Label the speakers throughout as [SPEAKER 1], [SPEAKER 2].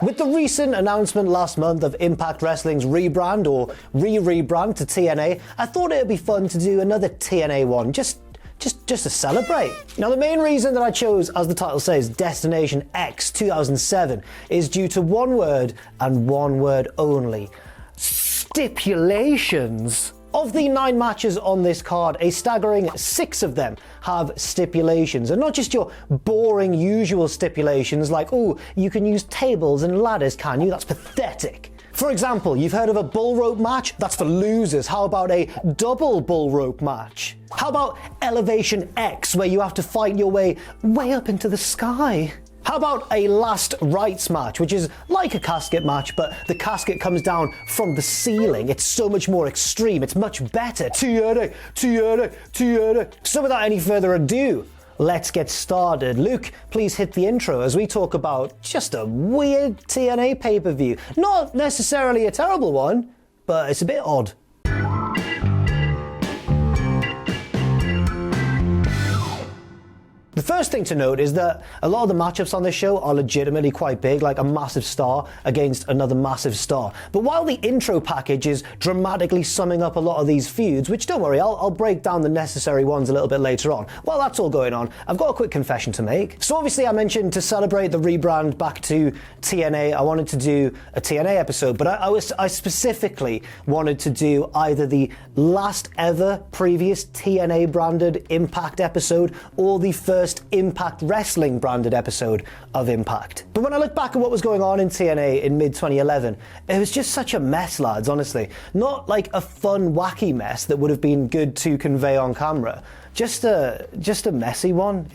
[SPEAKER 1] With the recent announcement last month of Impact Wrestling's rebrand or re-rebrand to TNA, I thought it would be fun to do another TNA one, just to celebrate. Now, the main reason that I chose, as the title says, Destination X 2007, is due to one word and one word only: stipulations. Of the 9 matches on this card, a staggering 6 of them have stipulations, and not just your boring usual stipulations like, oh, you can use tables and ladders, can you? That's pathetic. For example, you've heard of a bullrope match? That's for losers. How about a double bullrope match? How about Elevation X, where you have to fight your way up into the sky? How about a Last Rites match, which is like a casket match, but the casket comes down from the ceiling. It's so much more extreme. It's much better. TNA, TNA, TNA. So without any further ado, let's get started. Luke, please hit the intro as we talk about just a weird TNA pay-per-view. Not necessarily a terrible one, but it's a bit odd. The first thing to note is that a lot of the matchups on this show are legitimately quite big, like a massive star against another massive star. But while the intro package is dramatically summing up a lot of these feuds, which don't worry, I'll break down the necessary ones a little bit later on. While that's all going on, I've got a quick confession to make. So obviously I mentioned to celebrate the rebrand back to TNA, I wanted to do a TNA episode, but I specifically wanted to do either the last ever previous TNA branded Impact episode or the first Impact Wrestling branded episode of Impact. But when I look back at what was going on in TNA in mid-2011, it was just such a mess, lads, honestly. Not like a fun, wacky mess that would have been good to convey on camera. Just a messy one.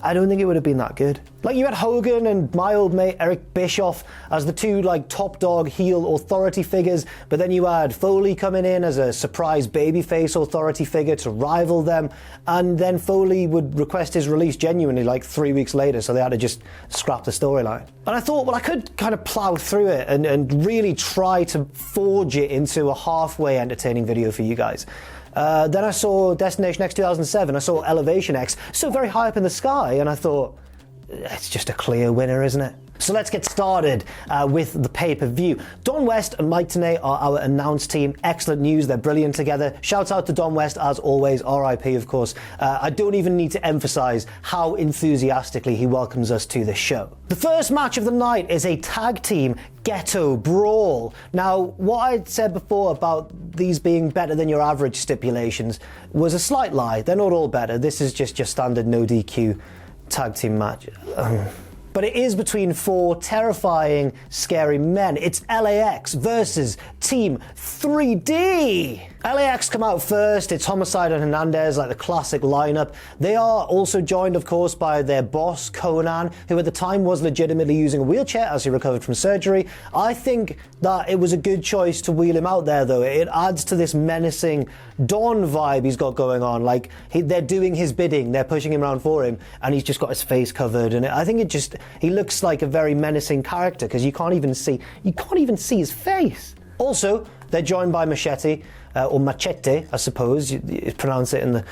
[SPEAKER 1] I don't think it would have been that good. Like, you had Hogan and my old mate Eric Bischoff as the two like top dog heel authority figures, but then you had Foley coming in as a surprise babyface authority figure to rival them, and then Foley would request his release genuinely like 3 weeks later, so they had to just scrap the storyline. And I thought, well, I could kind of plow through it and really try to forge it into a halfway entertaining video for you guys. Then I saw Destination X 2007, I saw Elevation X, so very high up in the sky, and I thought, it's just a clear winner, isn't it? So let's get started with the pay-per-view. Don West and Mike Tenay are our announce team. Excellent news, they're brilliant together. Shout out to Don West as always, RIP of course. I don't even need to emphasize how enthusiastically he welcomes us to this show. The first match of the night is a tag team Ghetto Brawl. Now, what I said before about these being better than your average stipulations was a slight lie. They're not all better. This is just your standard no DQ tag team match. But it is between 4 terrifying, scary men. It's LAX versus Team 3D. LAX come out first. It's Homicide and Hernandez, like the classic lineup. They are also joined, of course, by their boss, Konnan, who at the time was legitimately using a wheelchair as he recovered from surgery. I think that it was a good choice to wheel him out there, though. It adds to this menacing Don vibe he's got going on. Like, they're doing his bidding. They're pushing him around for him, and he's just got his face covered. And I think he looks like a very menacing character because you can't even see his face. Also, they're joined by Machete, or Machete, I suppose you pronounce it in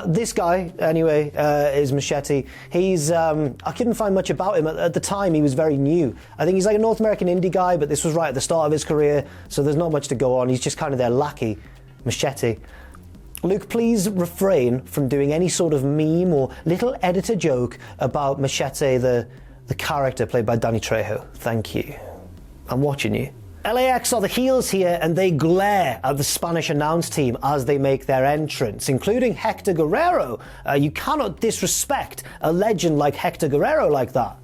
[SPEAKER 1] this guy anyway is Machete. He's I couldn't find much about him at the time. He was very new. I think he's like a North American indie guy, but this was right at the start of his career, so there's not much to go on. He's just kind of their lackey, Machete. Luke, please refrain from doing any sort of meme or little editor joke about Machete, the character played by Danny Trejo. Thank you. I'm watching you. LAX are the heels here, and they glare at the Spanish announce team as they make their entrance, including Hector Guerrero. You cannot disrespect a legend like Hector Guerrero like that.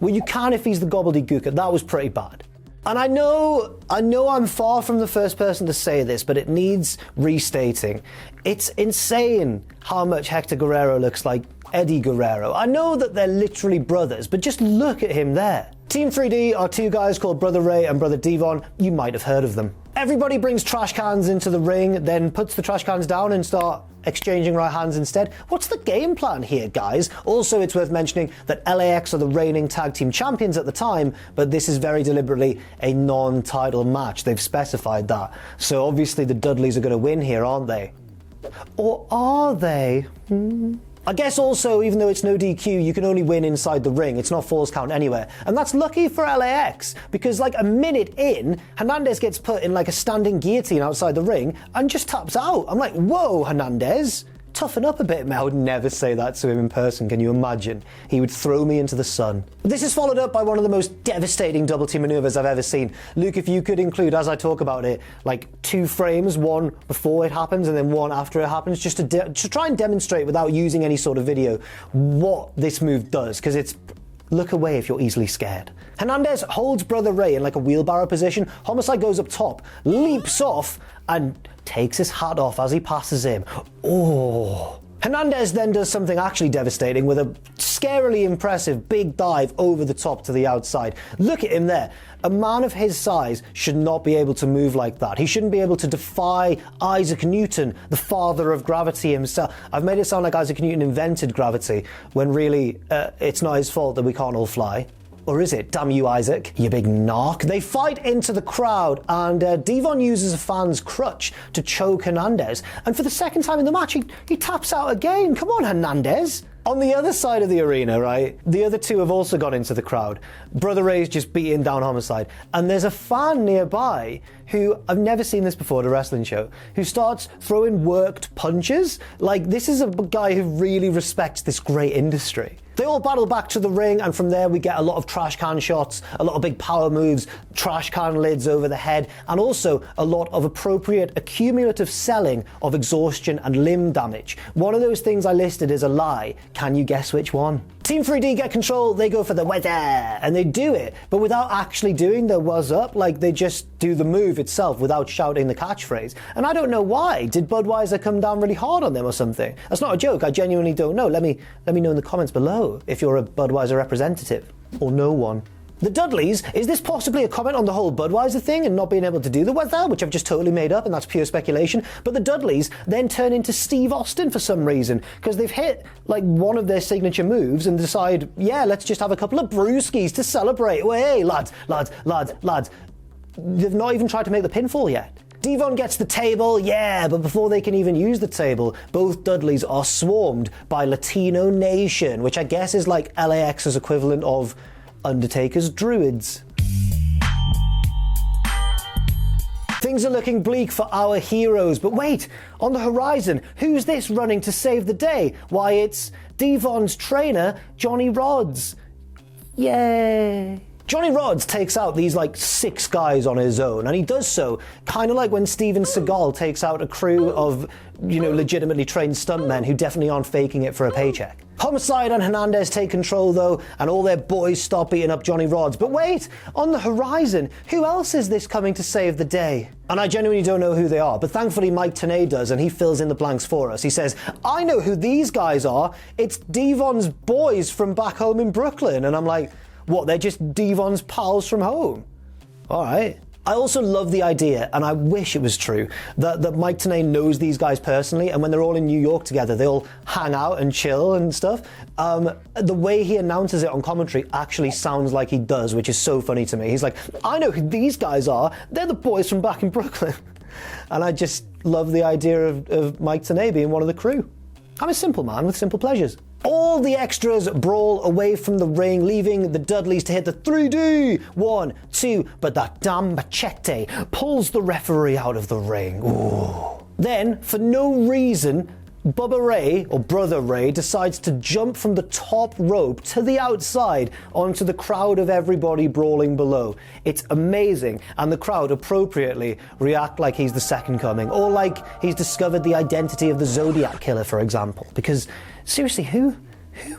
[SPEAKER 1] Well, you can if he's the gobbledygooker. That was pretty bad. And I know I'm far from the first person to say this, but it needs restating. It's insane how much Hector Guerrero looks like Eddie Guerrero. I know that they're literally brothers, but just look at him there. Team 3D are 2 guys called Brother Ray and Brother Devon. You might have heard of them. Everybody brings trash cans into the ring, then puts the trash cans down and start exchanging right hands instead. What's the game plan here, guys? Also, it's worth mentioning that LAX are the reigning tag team champions at the time, but this is very deliberately a non-title match. They've specified that. So obviously the Dudleys are going to win here, aren't they? Or are they? I guess also, even though it's no DQ, you can only win inside the ring. It's not falls count anywhere. And that's lucky for LAX, because like a minute in, Hernandez gets put in like a standing guillotine outside the ring and just taps out. I'm like, whoa, Hernandez, toughen up a bit, man. I would never say that to him in person, can you imagine? He would throw me into the sun. This is followed up by one of the most devastating double team maneuvers I've ever seen. Luke, if you could include, as I talk about it, like 2 frames, one before it happens and then one after it happens, just to try and demonstrate without using any sort of video what this move does, because it's... Look away if you're easily scared. Hernandez holds Brother Ray in like a wheelbarrow position. Homicide goes up top, leaps off, and takes his hat off as he passes him. Oh. Hernandez then does something actually devastating with a scarily impressive big dive over the top to the outside. Look at him there. A man of his size should not be able to move like that. He shouldn't be able to defy Isaac Newton, the father of gravity himself. I've made it sound like Isaac Newton invented gravity, when really it's not his fault that we can't all fly. Or is it? Damn you, Isaac, you big narc. They fight into the crowd, and Devon uses a fan's crutch to choke Hernandez. And for the second time in the match, he taps out again. Come on, Hernandez. On the other side of the arena, right, the other two have also gone into the crowd. Brother Ray's just beating down Homicide. And there's a fan nearby who, I've never seen this before at a wrestling show, who starts throwing worked punches. Like, this is a guy who really respects this great industry. They all battle back to the ring, and from there we get a lot of trash can shots, a lot of big power moves, trash can lids over the head, and also a lot of appropriate accumulative selling of exhaustion and limb damage. One of those things I listed is a lie. Can you guess which one? Team 3D get control, they go for the weather, and they do it, but without actually doing the was up, like they just do the move itself without shouting the catchphrase. And I don't know why. Did Budweiser come down really hard on them or something? That's not a joke, I genuinely don't know. Let me know in the comments below if you're a Budweiser representative, or no one. The Dudleys, is this possibly a comment on the whole Budweiser thing and not being able to do the weather, which I've just totally made up and that's pure speculation? But the Dudleys then turn into Steve Austin for some reason, because they've hit like one of their signature moves and decide, yeah, let's just have a couple of brewskis to celebrate. Well, hey, lads. They've not even tried to make the pinfall yet. Devon gets the table, yeah, but before they can even use the table, both Dudleys are swarmed by Latino Nation, which I guess is like LAX's equivalent of Undertaker's Druids. Things are looking bleak for our heroes, but wait, on the horizon, who's this running to save the day? Why, it's Devon's trainer, Johnny Rodz. Yay. Johnny Rodz takes out these like 6 guys on his own, and he does so kind of like when Steven Seagal takes out a crew of, you know, legitimately trained stuntmen who definitely aren't faking it for a paycheck. Homicide and Hernandez take control though, and all their boys start beating up Johnny Rodz. But wait, on the horizon, who else is this coming to save the day? And I genuinely don't know who they are, but thankfully Mike Tenay does, and he fills in the blanks for us. He says, I know who these guys are. It's Devon's boys from back home in Brooklyn. And I'm like, what, they're just Devon's pals from home? All right. I also love the idea, and I wish it was true, that Mike Tenay knows these guys personally, and when they're all in New York together, they all hang out and chill and stuff. The way he announces it on commentary actually sounds like he does, which is so funny to me. He's like, I know who these guys are. They're the boys from back in Brooklyn. And I just love the idea of Mike Tenay being one of the crew. I'm a simple man with simple pleasures. All the extras brawl away from the ring, leaving the Dudleys to hit the 3D. 1, 2, but that damn machete pulls the referee out of the ring. Ooh. Then, for no reason, Bubba Ray, or Brother Ray, decides to jump from the top rope to the outside onto the crowd of everybody brawling below. It's amazing, and the crowd appropriately react like he's the second coming, or like he's discovered the identity of the Zodiac Killer, for example. Because, seriously, who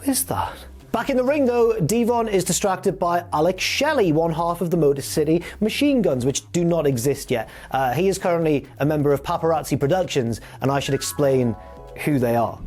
[SPEAKER 1] is that? Back in the ring though, Devon is distracted by Alex Shelley, one half of the Motor City Machine Guns, which do not exist yet. He is currently a member of Paparazzi Productions, and I should explain who they are.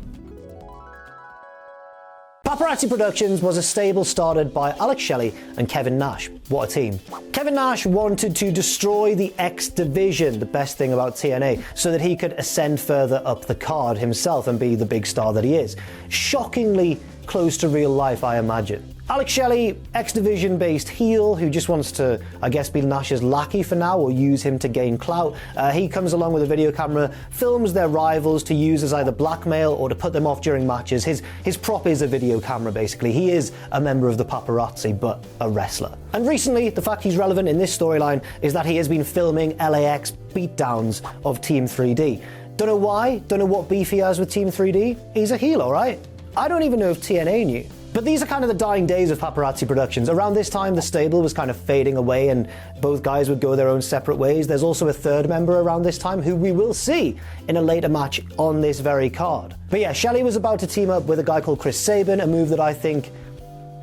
[SPEAKER 1] Paparazzi Productions was a stable started by Alex Shelley and Kevin Nash. What a team. Kevin Nash wanted to destroy the X Division, the best thing about TNA, so that he could ascend further up the card himself and be the big star that he is. Shockingly close to real life, I imagine. Alex Shelley, X Division based heel who just wants to, I guess, be Nash's lackey for now or use him to gain clout. He comes along with a video camera, films their rivals to use as either blackmail or to put them off during matches. His prop is a video camera, basically. He is a member of the paparazzi, but a wrestler. And recently, the fact he's relevant in this storyline is that he has been filming LAX beatdowns of Team 3D. Don't know why, don't know what beef he has with Team 3D. He's a heel, alright? I don't even know if TNA knew. But these are kind of the dying days of paparazzi productions. Around this time, the stable was kind of fading away and both guys would go their own separate ways. There's also a third member around this time who we will see in a later match on this very card. But yeah, Shelley was about to team up with a guy called Chris Sabin, a move that I think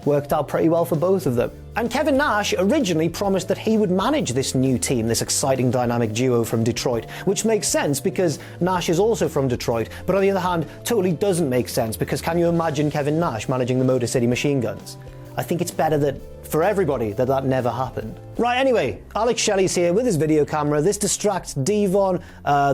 [SPEAKER 1] worked out pretty well for both of them. And Kevin Nash originally promised that he would manage this new team, this exciting dynamic duo from Detroit, which makes sense because Nash is also from Detroit, but on the other hand, totally doesn't make sense because can you imagine Kevin Nash managing the Motor City Machine Guns? I think it's better that for everybody that never happened. Right, anyway, Alex Shelley's here with his video camera. This distracts Devon.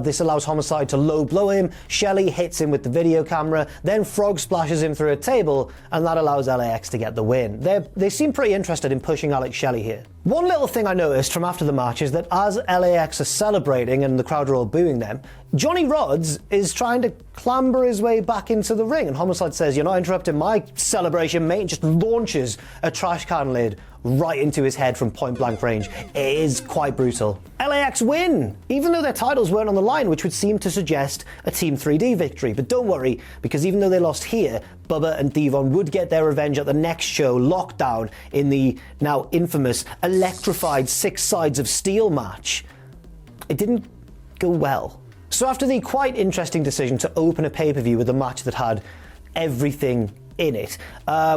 [SPEAKER 1] This allows Homicide to low blow him. Shelley hits him with the video camera. Then Frog splashes him through a table, and that allows LAX to get the win. They seem pretty interested in pushing Alex Shelley here. One little thing I noticed from after the match is that as LAX are celebrating and the crowd are all booing them, Johnny Rodz is trying to clamber his way back into the ring, and Homicide says, "You're not interrupting my celebration, mate," and just launches a trash can lid right into his head from point blank range. It is quite brutal. LAX win, even though their titles weren't on the line, which would seem to suggest a Team 3D victory. But don't worry, because even though they lost here, Bubba and Devon would get their revenge at the next show, Lockdown, in the now infamous electrified 6 sides of steel match. It didn't go well. So after the quite interesting decision to open a pay-per-view with a match that had everything in it,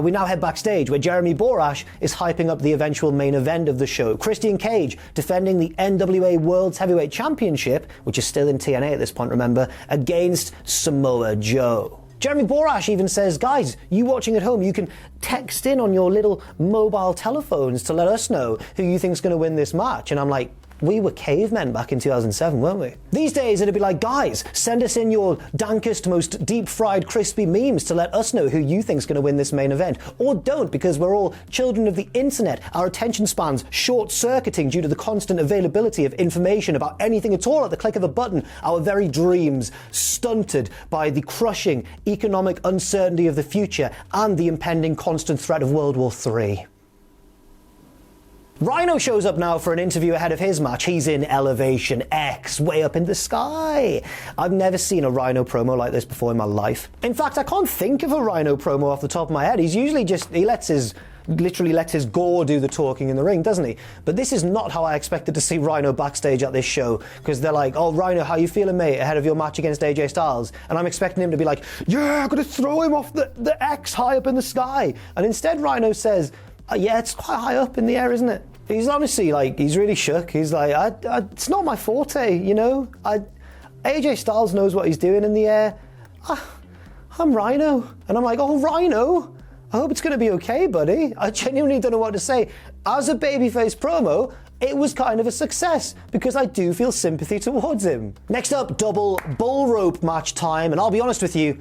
[SPEAKER 1] we now head backstage where Jeremy Borash is hyping up the eventual main event of the show. Christy and Cage defending the NWA World's Heavyweight Championship, which is still in TNA at this point, remember, against Samoa Joe. Jeremy Borash even says, "Guys, you watching at home, you can text in on your little mobile telephones to let us know who you think's going to win this match." And I'm like, we were cavemen back in 2007, weren't we? These days it'd be like, "Guys, send us in your dankest, most deep-fried, crispy memes to let us know who you think's going to win this main event." Or don't, because we're all children of the internet, our attention spans short-circuiting due to the constant availability of information about anything at all at the click of a button, our very dreams stunted by the crushing economic uncertainty of the future and the impending constant threat of World War III. Rhino shows up now for an interview ahead of his match. He's in Elevation X, way up in the sky. I've never seen a Rhino promo like this before in my life. In fact, I can't think of a Rhino promo off the top of my head. He's usually literally lets his gore do the talking in the ring, doesn't he? But this is not how I expected to see Rhino backstage at this show, because they're like, "Oh, Rhino, how you feeling, mate, ahead of your match against AJ Styles?" And I'm expecting him to be like, "Yeah, I'm going to throw him off the X high up in the sky." And instead Rhino says, "Yeah, it's quite high up in the air, isn't it?" He's honestly like, he's really shook. He's like, it's not my forte, you know? AJ Styles knows what he's doing in the air. I'm Rhino. And I'm like, "Oh, Rhino, I hope it's going to be okay, buddy." I genuinely don't know what to say. As a babyface promo, it was kind of a success because I do feel sympathy towards him. Next up, double Bullrope match time. And I'll be honest with you,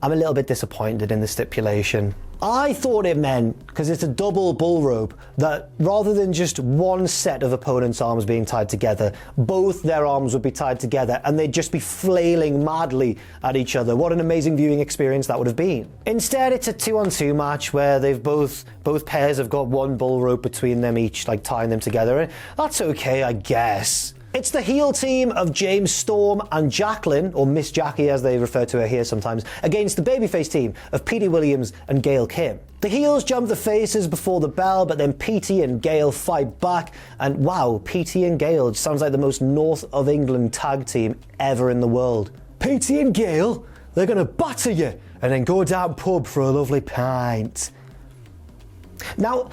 [SPEAKER 1] I'm a little bit disappointed in the stipulation. I thought it meant, because it's a double bull rope, that rather than just one set of opponents' arms being tied together, both their arms would be tied together and they'd just be flailing madly at each other. What an amazing viewing experience that would have been. Instead, it's a 2-on-2 match where both pairs have got one bull rope between them each, like tying them together. And that's okay, I guess. It's the heel team of James Storm and Jacqueline, or Miss Jackie as they refer to her here sometimes, against the babyface team of Petey Williams and Gail Kim. The heels jump the faces before the bell, but then Petey and Gail fight back, and wow, Petey and Gail sounds like the most North of England tag team ever in the world. Petey and Gail, they're gonna batter you, and then go down pub for a lovely pint. Now,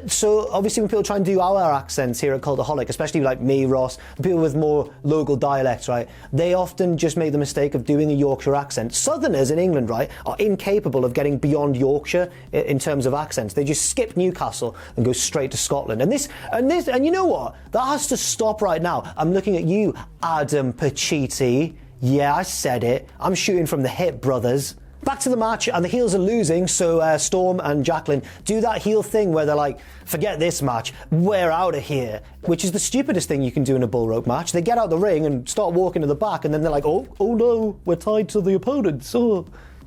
[SPEAKER 1] so obviously when people try and do our accents here at Cultaholic, especially like me, Ross, people with more local dialects, right, they often just make the mistake of doing a Yorkshire accent. Southerners in England, right, are incapable of getting beyond Yorkshire in terms of accents. They just skip Newcastle and go straight to Scotland. And you know what? That has to stop right now. I'm looking at you, Adam Pacitti. Yeah, I said it. I'm shooting from the hip, brothers. Back to the match, and the heels are losing, so Storm and Jacqueline do that heel thing where they're like, forget this match, we're out of here, which is the stupidest thing you can do in a bull rope match. They get out the ring and start walking to the back, and then they're like, oh no, we're tied to the opponents. Oh,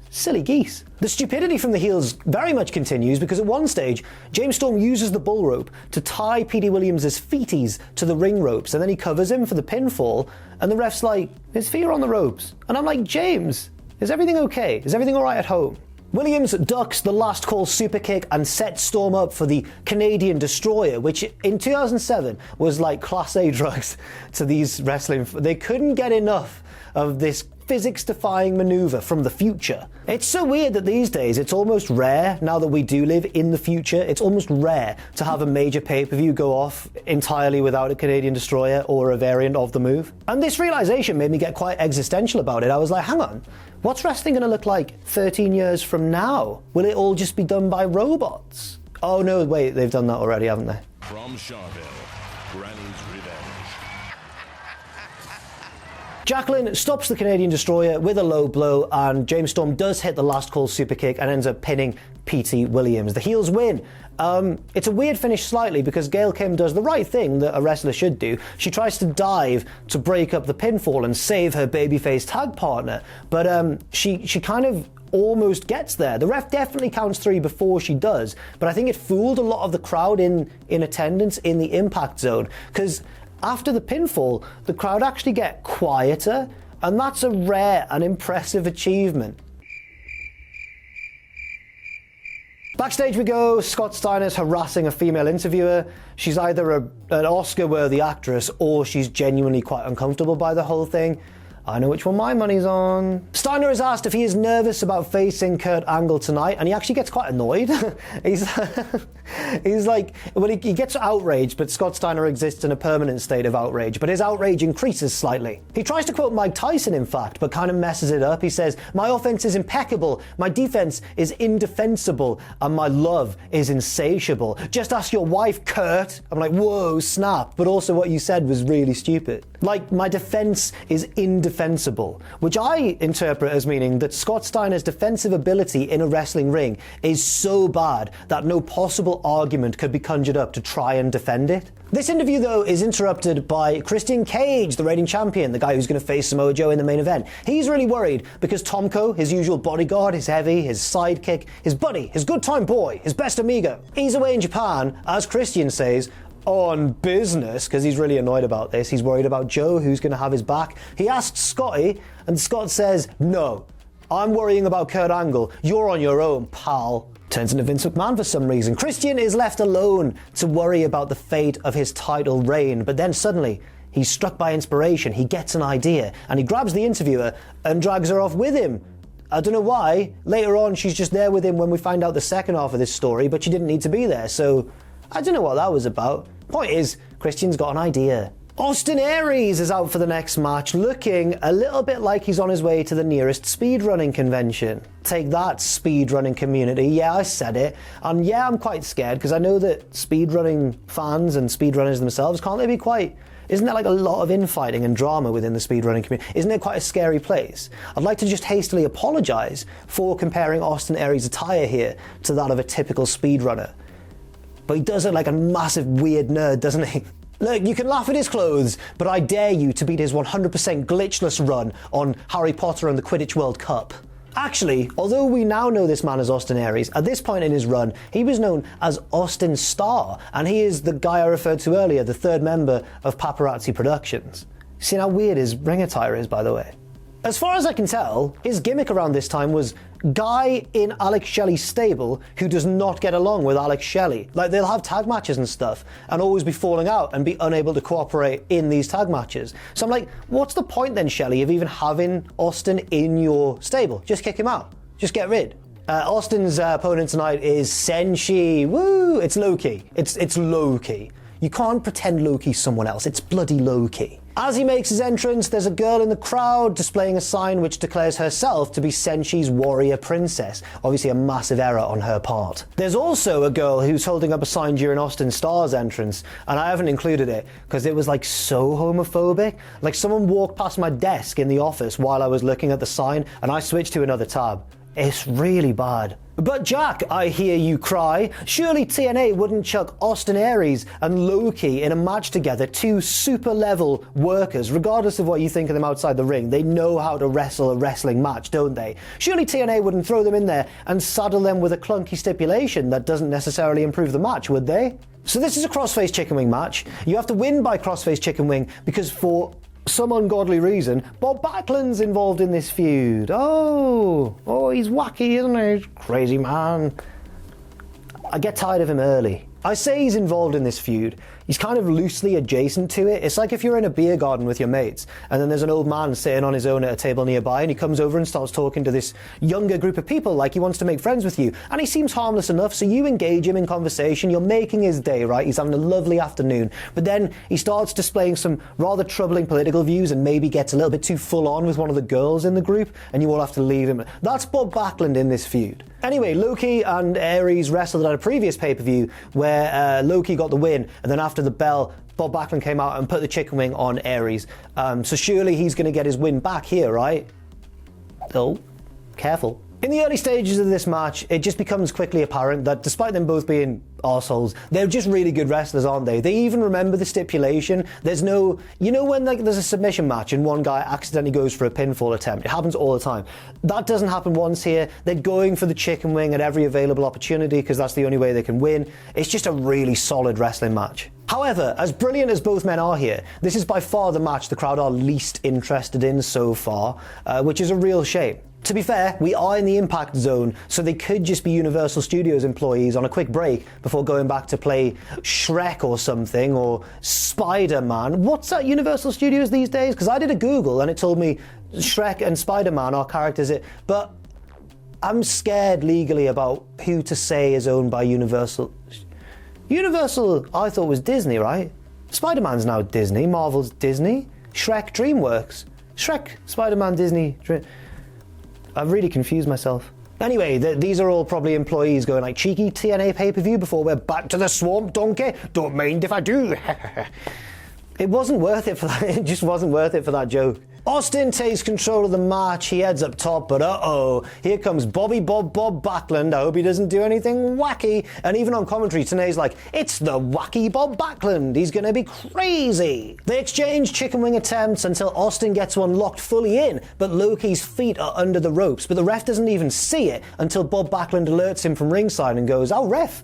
[SPEAKER 1] silly geese. The stupidity from the heels very much continues, because at one stage, James Storm uses the bull rope to tie Petey Williams' feeties to the ring ropes, and then he covers him for the pinfall, and the ref's like, his feet are on the ropes. And I'm like, James, is everything okay? Is everything all right at home? Williams ducks the last call super kick and sets Storm up for the Canadian Destroyer, which in 2007 was like Class A drugs to these wrestling. They couldn't get enough of this physics-defying maneuver from the future. It's so weird that these days it's almost rare, now that we do live in the future, it's almost rare to have a major pay-per-view go off entirely without a Canadian Destroyer or a variant of the move. And this realization made me get quite existential about it. I was like, hang on, what's wrestling going to look like 13 years from now? Will it all just be done by robots? Oh no, wait, they've done that already, haven't they?
[SPEAKER 2] From Charville, Granny's Revenge.
[SPEAKER 1] Jacqueline stops the Canadian Destroyer with a low blow, and James Storm does hit the last call super kick and ends up pinning Petey Williams. The heels win. It's a weird finish slightly, because Gail Kim does the right thing that a wrestler should do. She tries to dive to break up the pinfall and save her babyface tag partner, but she kind of almost gets there. The ref definitely counts 3 before she does, but I think it fooled a lot of the crowd in attendance in the Impact Zone, because after the pinfall, the crowd actually get quieter, and that's a rare and impressive achievement. Backstage we go. Scott Steiner's harassing a female interviewer. She's either an Oscar-worthy actress, or she's genuinely quite uncomfortable by the whole thing. I know which one my money's on. Steiner is asked if he is nervous about facing Kurt Angle tonight, and he actually gets quite annoyed. he's like, well, he gets outraged, but Scott Steiner exists in a permanent state of outrage, but his outrage increases slightly. He tries to quote Mike Tyson, in fact, but kind of messes it up. He says, my offense is impeccable, my defense is indefensible, and my love is insatiable. Just ask your wife, Kurt. I'm like, whoa, snap. But also what you said was really stupid. Like, my defense is indefensible, which I interpret as meaning that Scott Steiner's defensive ability in a wrestling ring is so bad that no possible argument could be conjured up to try and defend it. This interview, though, is interrupted by Christian Cage, the reigning champion, the guy who's going to face Samoa Joe in the main event. He's really worried because Tomko, his usual bodyguard, his heavy, his sidekick, his buddy, his good time boy, his best amigo, he's away in Japan, as Christian says, on business, because he's really annoyed about this. He's worried about Joe, who's going to have his back. He asks Scotty, and Scott says, no, I'm worrying about Kurt Angle. You're on your own, pal. Turns into Vince McMahon for some reason. Christian is left alone to worry about the fate of his title reign, but then suddenly he's struck by inspiration. He gets an idea, and he grabs the interviewer and drags her off with him. I don't know why. Later on, she's just there with him when we find out the second half of this story, but she didn't need to be there, so I don't know what that was about. Point is, Christian's got an idea. Austin Aries is out for the next match, looking a little bit like he's on his way to the nearest speedrunning convention. Take that, speedrunning community. Yeah, I said it. And yeah, I'm quite scared, because I know that speedrunning fans and speedrunners themselves, can't they be quite... Isn't there like a lot of infighting and drama within the speedrunning community? Isn't it quite a scary place? I'd like to just hastily apologise for comparing Austin Aries' attire here to that of a typical speedrunner. But he does look like a massive weird nerd, doesn't he? Look, you can laugh at his clothes, but I dare you to beat his 100% glitchless run on Harry Potter and the Quidditch World Cup. Actually, although we now know this man as Austin Aries, at this point in his run, he was known as Austin Starr, and he is the guy I referred to earlier, the third member of Paparazzi Productions. See how weird his ring attire is, by the way. As far as I can tell, his gimmick around this time was guy in Alex Shelley's stable who does not get along with Alex Shelley. Like, they'll have tag matches and stuff and always be falling out and be unable to cooperate in these tag matches. So I'm like, what's the point then, Shelley, of even having Austin in your stable? Just kick him out. Just get rid. Austin's opponent tonight is Senshi. Woo! It's low-key. It's low-key. You can't pretend low-key's someone else. It's bloody low-key. As he makes his entrance, there's a girl in the crowd displaying a sign which declares herself to be Senshi's warrior princess. Obviously a massive error on her part. There's also a girl who's holding up a sign during Austin Starr's entrance, and I haven't included it because it was like so homophobic. Like, someone walked past my desk in the office while I was looking at the sign, and I switched to another tab. It's really bad. But Jack, I hear you cry. Surely TNA wouldn't chuck Austin Aries and Loki in a match together, two super level workers, regardless of what you think of them outside the ring. They know how to wrestle a wrestling match, don't they? Surely TNA wouldn't throw them in there and saddle them with a clunky stipulation that doesn't necessarily improve the match, would they? So this is a Crossface Chickenwing match. You have to win by Crossface Chickenwing because for some ungodly reason, Bob Backlund's involved in this feud. Oh, he's wacky, isn't he? He's a crazy man. I get tired of him early. I say he's involved in this feud. He's kind of loosely adjacent to it. It's like if you're in a beer garden with your mates, and then there's an old man sitting on his own at a table nearby, and he comes over and starts talking to this younger group of people like he wants to make friends with you. And he seems harmless enough, so you engage him in conversation. You're making his day, right? He's having a lovely afternoon. But then he starts displaying some rather troubling political views and maybe gets a little bit too full on with one of the girls in the group, and you all have to leave him. That's Bob Backlund in this feud. Anyway, Loki and Aries wrestled at a previous pay-per-view where Loki got the win, and then after the bell, Bob Backlund came out and put the chicken wing on Aries. So surely he's going to get his win back here, right? Oh, careful. In the early stages of this match, it just becomes quickly apparent that despite them both being arseholes, they're just really good wrestlers, aren't they? They even remember the stipulation. There's no, you know when there's a submission match and one guy accidentally goes for a pinfall attempt? It happens all the time. That doesn't happen once here. They're going for the chicken wing at every available opportunity because that's the only way they can win. It's just a really solid wrestling match. However, as brilliant as both men are here, this is by far the match the crowd are least interested in so far, which is a real shame. To be fair, we are in the Impact Zone, so they could just be Universal Studios employees on a quick break before going back to play Shrek or something, or Spider-Man. What's at Universal Studios these days? Because I did a Google and it told me Shrek and Spider-Man are characters, but I'm scared legally about who to say is owned by Universal. Universal, I thought was Disney, right? Spider-Man's now Disney, Marvel's Disney, Shrek, DreamWorks. Shrek, Spider-Man, Disney, I've really confused myself. Anyway, these are all probably employees going like, cheeky TNA pay-per-view before we're back to the swamp, donkey. Don't mind if I do. It wasn't worth it for that. It just wasn't worth it for that joke. Austin takes control of the match. He heads up top, but here comes Bob Backlund. I hope he doesn't do anything wacky. And even on commentary, TNA's like, it's the wacky Bob Backlund. He's gonna be crazy. They exchange chicken wing attempts until Austin gets one locked fully in, but Loki's feet are under the ropes. But the ref doesn't even see it until Bob Backlund alerts him from ringside and goes, oh, ref,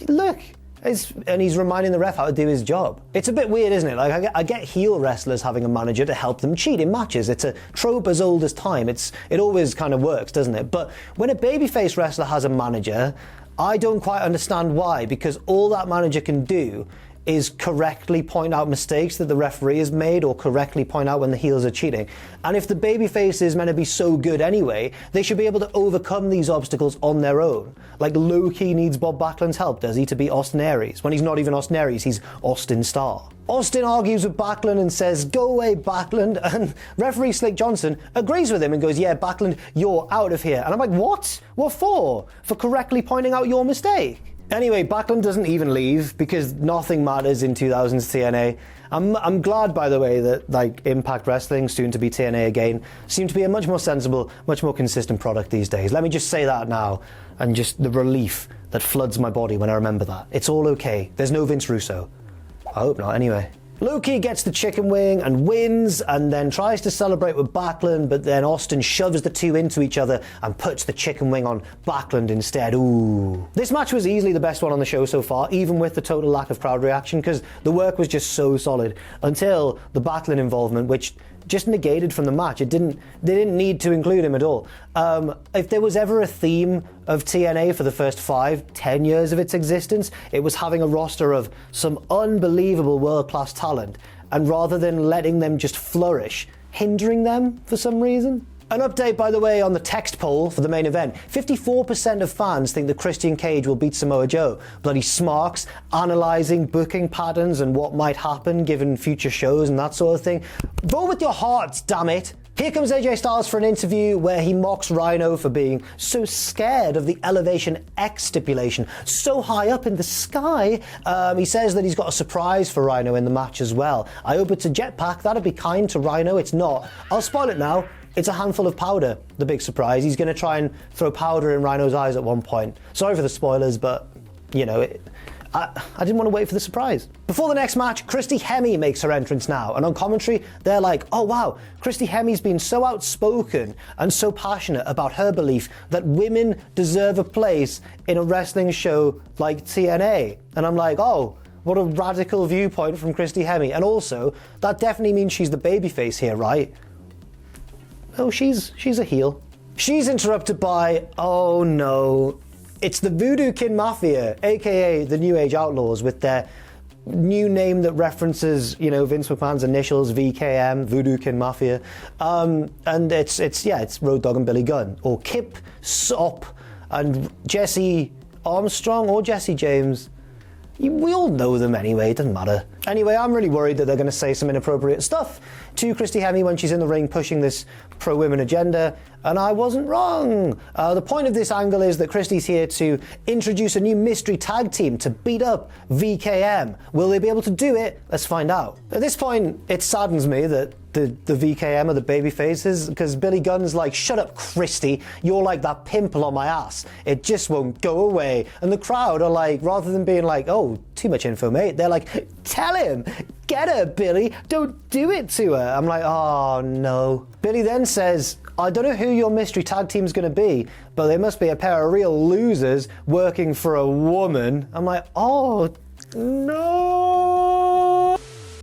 [SPEAKER 1] look. And he's reminding the ref how to do his job. It's a bit weird, isn't it? Like, I get heel wrestlers having a manager to help them cheat in matches. It's a trope as old as time. It always kind of works, doesn't it? But when a babyface wrestler has a manager, I don't quite understand why, because all that manager can do is correctly point out mistakes that the referee has made or correctly point out when the heels are cheating. And if the babyface is meant to be so good anyway, they should be able to overcome these obstacles on their own. Like Loki needs Bob Backlund's help, does he, to beat Austin Aries? When he's not even Austin Aries, he's Austin Starr. Austin argues with Backlund and says, go away, Backlund. And referee Slick Johnson agrees with him and goes, yeah, Backlund, you're out of here. And I'm like, what? What for? For correctly pointing out your mistake? Anyway, Backlund doesn't even leave because nothing matters in 2000's TNA. I'm glad, by the way, that like Impact Wrestling, soon to be TNA again, seem to be a much more sensible, much more consistent product these days. Let me just say that now, and just the relief that floods my body when I remember that. It's all okay. There's no Vince Russo. I hope not, anyway. Loki gets the chicken wing and wins, and then tries to celebrate with Backlund, but then Austin shoves the two into each other and puts the chicken wing on Backlund instead. Ooh. This match was easily the best one on the show so far, even with the total lack of crowd reaction, because the work was just so solid, until the Backlund involvement, which just negated from the match. They didn't need to include him at all. If there was ever a theme of TNA for the first 5-10 years of its existence, it was having a roster of some unbelievable world-class talent, and rather than letting them just flourish, hindering them for some reason. An update, by the way, on the text poll for the main event. 54% of fans think that Christian Cage will beat Samoa Joe. Bloody smarks, analysing booking patterns and what might happen given future shows and that sort of thing. Vote with your hearts, damn it! Here comes AJ Styles for an interview where he mocks Rhino for being so scared of the Elevation X stipulation, so high up in the sky. He says that he's got a surprise for Rhino in the match as well. I hope it's a jetpack. That'd be kind to Rhino. It's not. I'll spoil it now. It's a handful of powder, the big surprise. He's going to try and throw powder in Rhino's eyes at one point. Sorry for the spoilers, but, you know, I didn't want to wait for the surprise. Before the next match, Christy Hemme makes her entrance now, and on commentary, they're like, oh wow, Christy Hemme's been so outspoken and so passionate about her belief that women deserve a place in a wrestling show like TNA. And I'm like, oh, what a radical viewpoint from Christy Hemme. And also, that definitely means she's the babyface here, right? Oh, she's a heel. She's interrupted by, oh no, it's the Voodoo Kin Mafia, aka the New Age Outlaws, with their new name that references, you know, Vince McMahon's initials, VKM, Voodoo Kin Mafia. And it's Road Dogg and Billy Gunn, or Kip Sop and Jesse Armstrong, or Jesse James. We all know them anyway, it doesn't matter. Anyway, I'm really worried that they're going to say some inappropriate stuff to Christy Hemme when she's in the ring pushing this pro-women agenda, and I wasn't wrong. The point of this angle is that Christy's here to introduce a new mystery tag team to beat up VKM. Will they be able to do it? Let's find out. At this point, it saddens me that the VKM are the baby faces, because Billy Gunn's like, shut up, Christy, you're like that pimple on my ass. It just won't go away. And the crowd are like, rather than being like, oh, too much info, mate, they're like, tell him, get her, Billy, don't do it to her. I'm like, oh no. Billy then says, I don't know who your mystery tag team's gonna be, but they must be a pair of real losers working for a woman. I'm like, oh no.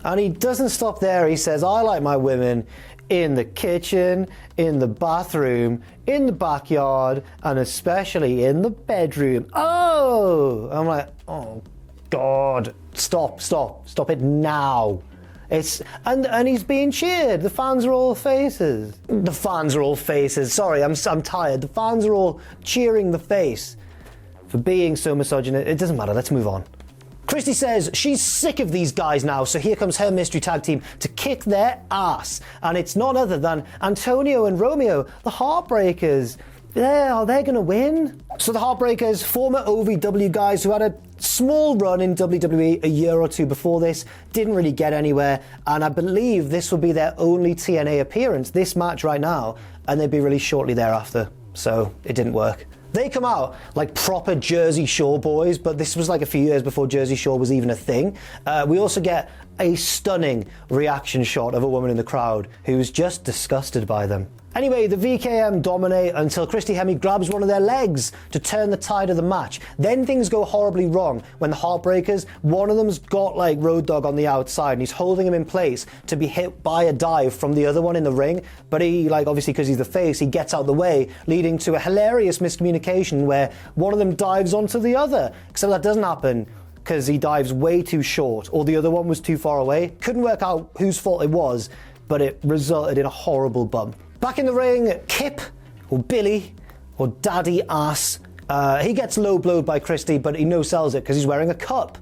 [SPEAKER 1] And he doesn't stop there. He says, I like my women in the kitchen, in the bathroom, in the backyard, and especially in the bedroom. Oh! I'm like, oh God, stop it now. And he's being cheered. The fans are all faces. The fans are all faces. Sorry, I'm tired. The fans are all cheering the face for being so misogynist. It doesn't matter. Let's move on. Christy says she's sick of these guys now, so here comes her mystery tag team to kick their ass. And it's none other than Antonio and Romeo, the Heartbreakers. Are they going to win? So the Heartbreakers, former OVW guys who had a small run in WWE a year or two before this, didn't really get anywhere, and I believe this will be their only TNA appearance, this match right now, and they'd be released shortly thereafter, so it didn't work. They come out like proper Jersey Shore boys, but this was like a few years before Jersey Shore was even a thing. We also get a stunning reaction shot of a woman in the crowd who's just disgusted by them. Anyway, the VKM dominate until Christy Hemme grabs one of their legs to turn the tide of the match. Then things go horribly wrong when the Heartbreakers, one of them's got like Road Dogg on the outside and he's holding him in place to be hit by a dive from the other one in the ring. But he, like, obviously because he's the face, he gets out the way, leading to a hilarious miscommunication where one of them dives onto the other. Except that doesn't happen because he dives way too short, or the other one was too far away. Couldn't work out whose fault it was, but it resulted in a horrible bump. Back in the ring, Kip, or Billy, or Daddy Ass, he gets low-blowed by Christy, but he no-sells it because he's wearing a cup.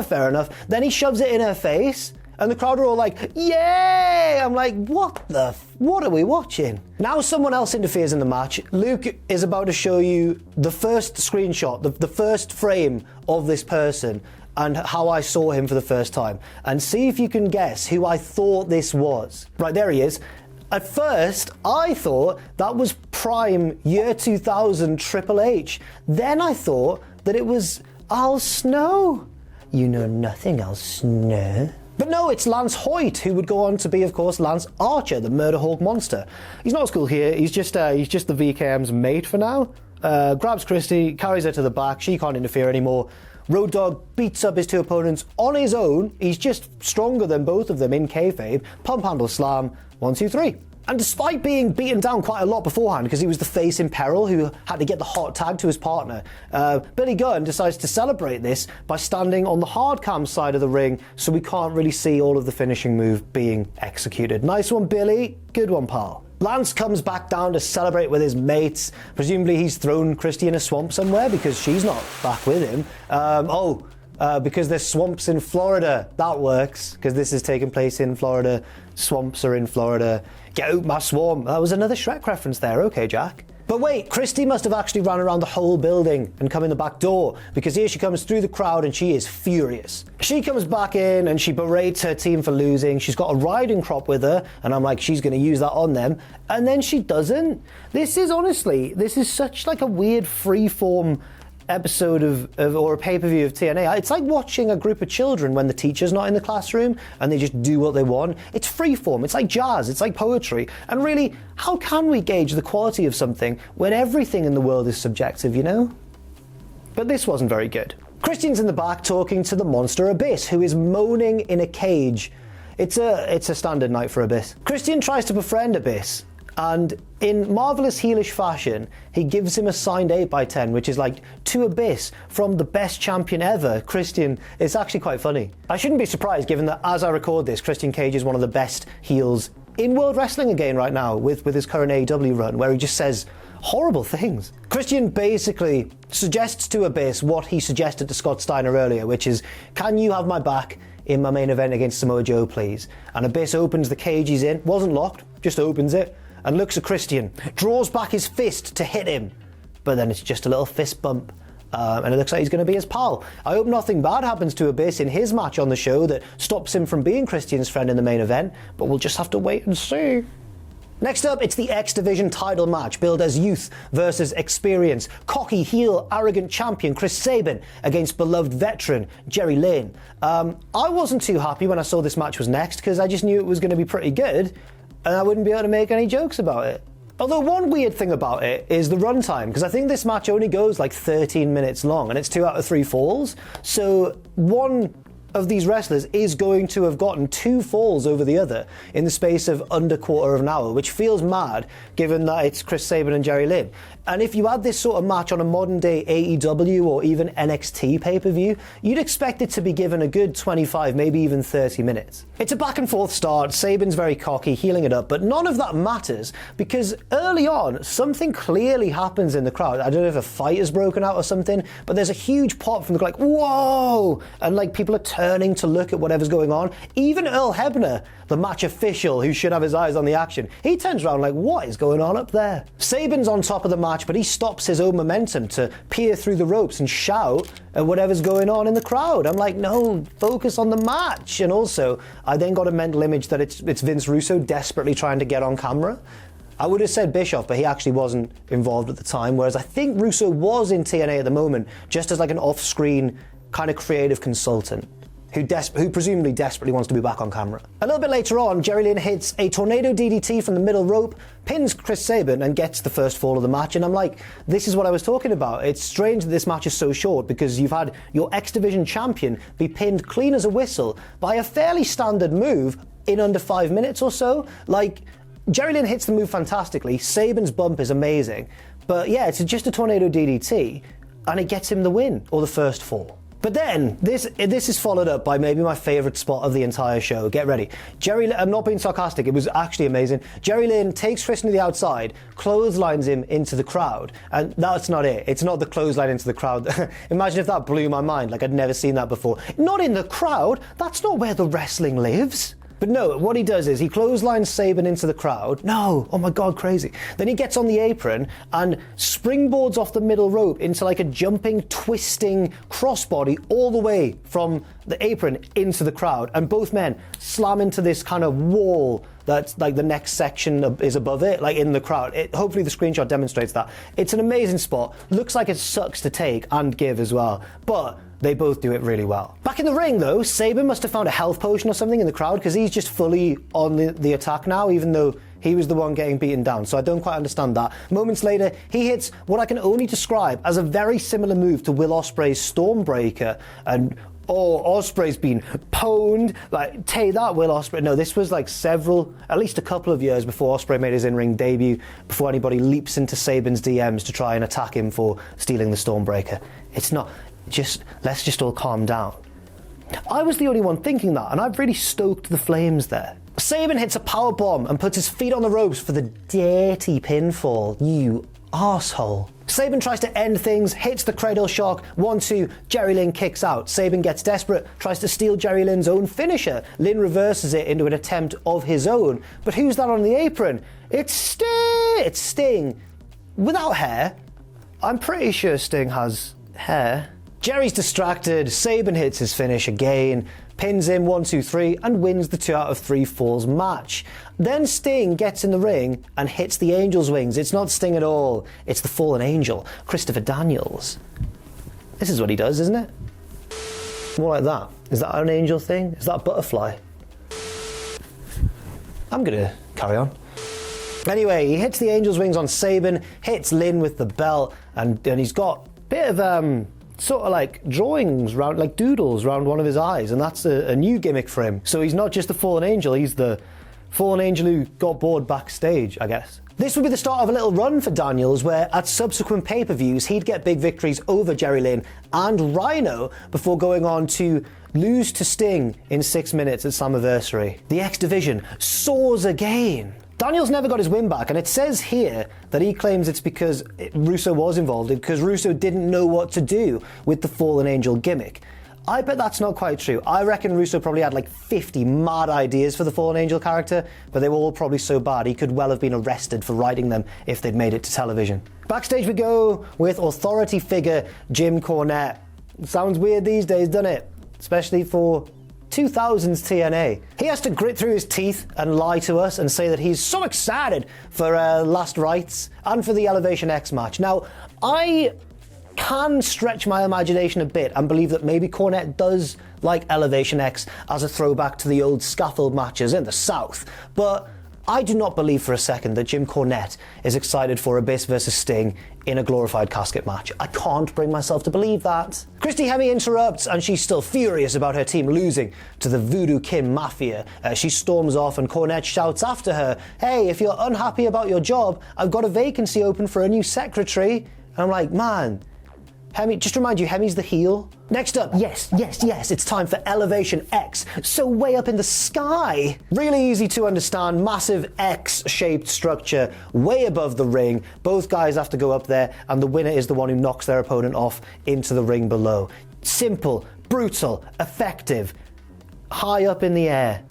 [SPEAKER 1] Fair enough. Then he shoves it in her face, and the crowd are all like, yay! I'm like, what are we watching? Now someone else interferes in the match. Luke is about to show you the first screenshot, the first frame of this person, and how I saw him for the first time. And see if you can guess who I thought this was. Right, there he is. At first, I thought that was prime year 2000 Triple H. Then I thought that it was Al Snow. You know nothing, Al Snow. But no, it's Lance Hoyt, who would go on to be, of course, Lance Archer, the Murder Hawk monster. He's not as cool here. He's just the VKM's mate for now. Grabs Christy, carries her to the back. She can't interfere anymore. Road Dogg beats up his two opponents on his own. He's just stronger than both of them in kayfabe. Pump handle slam, 1, 2, 3. And despite being beaten down quite a lot beforehand, because he was the face in peril who had to get the hot tag to his partner, Billy Gunn decides to celebrate this by standing on the hard cam side of the ring, so we can't really see all of the finishing move being executed. Nice one, Billy. Good one, pal. Lance comes back down to celebrate with his mates. Presumably he's thrown Christy in a swamp somewhere because she's not back with him. Because there's swamps in Florida. That works, because this is taking place in Florida. Swamps are in Florida. Get out my swamp. That was another Shrek reference there. Okay, Jack. But wait, Christy must have actually ran around the whole building and come in the back door, because here she comes through the crowd and she is furious. She comes back in and she berates her team for losing. She's got a riding crop with her, and I'm like, she's going to use that on them. And then she doesn't. This is such like a weird free-form episode or a pay-per-view of TNA. It's like watching a group of children when the teacher's not in the classroom and they just do what they want. It's freeform, it's like jazz, it's like poetry. And really, how can we gauge the quality of something when everything in the world is subjective, you know? But this wasn't very good. Christian's in the back talking to the monster Abyss, who is moaning in a cage. It's a standard night for Abyss. Christian tries to befriend Abyss, and in marvellous heelish fashion, he gives him a signed 8x10, which is like to Abyss from the best champion ever, Christian. It's actually quite funny. I shouldn't be surprised, given that as I record this, Christian Cage is one of the best heels in World Wrestling again right now, with his current AEW run, where he just says horrible things. Christian basically suggests to Abyss what he suggested to Scott Steiner earlier, which is, can you have my back in my main event against Samoa Joe, please? And Abyss opens the cage he's in, wasn't locked, just opens it, and looks at Christian, draws back his fist to hit him, but then it's just a little fist bump, and it looks like he's going to be his pal. I hope nothing bad happens to Abyss in his match on the show that stops him from being Christian's friend in the main event, but we'll just have to wait and see. Next up, it's the X Division title match, billed as youth versus experience. Cocky, heel, arrogant champion Chris Sabin against beloved veteran Jerry Lynn. I wasn't too happy when I saw this match was next, because I just knew it was going to be pretty good, and I wouldn't be able to make any jokes about it. Although one weird thing about it is the runtime, because I think this match only goes like 13 minutes long, and it's 2 out of 3 falls, so one of these wrestlers is going to have gotten 2 falls over the other in the space of under quarter of an hour, which feels mad given that it's Chris Sabin and Jerry Lynn. And if you had this sort of match on a modern day AEW or even NXT pay-per-view, you'd expect it to be given a good 25, maybe even 30 minutes. It's a back and forth start, Sabin's very cocky, healing it up, but none of that matters because early on, something clearly happens in the crowd. I don't know if a fight has broken out or something, but there's a huge pop from the crowd, like, whoa! And like people are turning to look at whatever's going on. Even Earl Hebner, the match official who should have his eyes on the action, he turns around like, what is going on up there? Sabin's on top of the match, but he stops his own momentum to peer through the ropes and shout at whatever's going on in the crowd. I'm like, no, focus on the match. And also, I then got a mental image that it's Vince Russo desperately trying to get on camera. I would have said Bischoff, but he actually wasn't involved at the time, whereas I think Russo was in TNA at the moment, just as like an off-screen kind of creative consultant who presumably desperately wants to be back on camera. A little bit later on, Jerry Lynn hits a tornado DDT from the middle rope, pins Chris Sabin, and gets the first fall of the match. And I'm like, this is what I was talking about. It's strange that this match is so short because you've had your X Division champion be pinned clean as a whistle by a fairly standard move in under 5 minutes or so. Like, Jerry Lynn hits the move fantastically, Sabin's bump is amazing, but yeah, it's just a tornado DDT, and it gets him the win, or the first fall. But then, this is followed up by maybe my favourite spot of the entire show. Get ready. I'm not being sarcastic, it was actually amazing. Jerry Lynn takes Christian to the outside, clotheslines him into the crowd, and that's not it. It's not the clothesline into the crowd. Imagine if that blew my mind, like I'd never seen that before. Not in the crowd, that's not where the wrestling lives. But no, what he does is he clotheslines Sabin into the crowd. No, oh my god, crazy. Then he gets on the apron and springboards off the middle rope into like a jumping, twisting crossbody all the way from the apron into the crowd. And both men slam into this kind of wall that's like the next section is above it, like in the crowd. Hopefully the screenshot demonstrates that. It's an amazing spot. Looks like it sucks to take and give as well. But they both do it really well. Back in the ring though, Sabin must have found a health potion or something in the crowd because he's just fully on the attack now, even though he was the one getting beaten down, so I don't quite understand that. Moments later, he hits what I can only describe as a very similar move to Will Ospreay's Stormbreaker, and Ospreay's been pwned, like, take that, Will Ospreay. No, this was like at least a couple of years before Ospreay made his in-ring debut, before anybody leaps into Sabin's DMs to try and attack him for stealing the Stormbreaker. It's not, let's just all calm down. I was the only one thinking that, and I've really stoked the flames there. Sabin hits a powerbomb and puts his feet on the ropes for the dirty pinfall. You arsehole. Sabin tries to end things, hits the cradle shock, 1-2, Jerry Lynn kicks out. Sabin gets desperate, tries to steal Jerry Lynn's own finisher. Lynn reverses it into an attempt of his own. But who's that on the apron? It's Sting! without hair. I'm pretty sure Sting has hair. Jerry's distracted, Sabin hits his finish again, pins him 1, 2, 3 and wins the 2 out of 3 falls match. Then Sting gets in the ring and hits the Angel's wings. It's not Sting at all, it's the fallen angel, Christopher Daniels. This is what he does, isn't it? More like that. Is that an angel thing? Is that a butterfly? I'm gonna carry on. Anyway, he hits the Angel's wings on Sabin, hits Lynn with the belt, and he's got a bit of sort of like drawings round, like doodles around one of his eyes, and that's a new gimmick for him. So he's not just the fallen angel, he's the fallen angel who got bored backstage, I guess. This would be the start of a little run for Daniels, where at subsequent pay-per-views he'd get big victories over Jerry Lynn and Rhino before going on to lose to Sting in 6 minutes at Slammiversary. The X Division soars again. Daniels never got his win back, and it says here that he claims it's because Russo was involved, because Russo didn't know what to do with the Fallen Angel gimmick. I bet that's not quite true. I reckon Russo probably had like 50 mad ideas for the Fallen Angel character, but they were all probably so bad he could well have been arrested for writing them if they'd made it to television. Backstage we go with authority figure Jim Cornette. Sounds weird these days, doesn't it? Especially for 2000's TNA. He has to grit through his teeth and lie to us and say that he's so excited for Last Rites and for the Elevation X match. Now, I can stretch my imagination a bit and believe that maybe Cornette does like Elevation X as a throwback to the old scaffold matches in the South, but I do not believe for a second that Jim Cornette is excited for Abyss versus Sting in a glorified casket match. I can't bring myself to believe that. Christy Hemme interrupts, and she's still furious about her team losing to the Voodoo Kim Mafia. She storms off, and Cornette shouts after her, "Hey, if you're unhappy about your job, I've got a vacancy open for a new secretary." And I'm like, man, Hemme, just to remind you, Hemme's the heel. Next up, yes, it's time for Elevation X. So way up in the sky. Really easy to understand, massive X-shaped structure way above the ring. Both guys have to go up there, and the winner is the one who knocks their opponent off into the ring below. Simple, brutal, effective, high up in the air.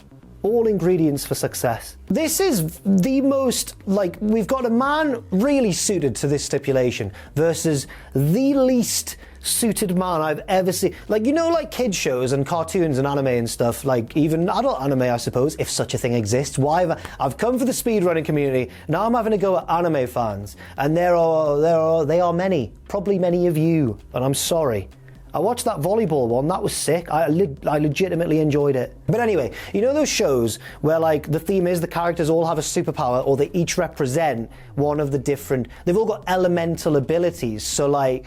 [SPEAKER 1] All ingredients for success. This is the most, like, we've got a man really suited to this stipulation versus the least suited man I've ever seen. Like, you know, like kids shows and cartoons and anime and stuff, like even adult anime, I suppose, if such a thing exists. Why have I've come for the speedrunning community, now I'm having to go at anime fans, and they are many, probably many of you, and I'm sorry. I watched that volleyball one, that was sick. I legitimately enjoyed it. But anyway, you know those shows where like the theme is the characters all have a superpower, or they each represent one of the different, they've all got elemental abilities. So like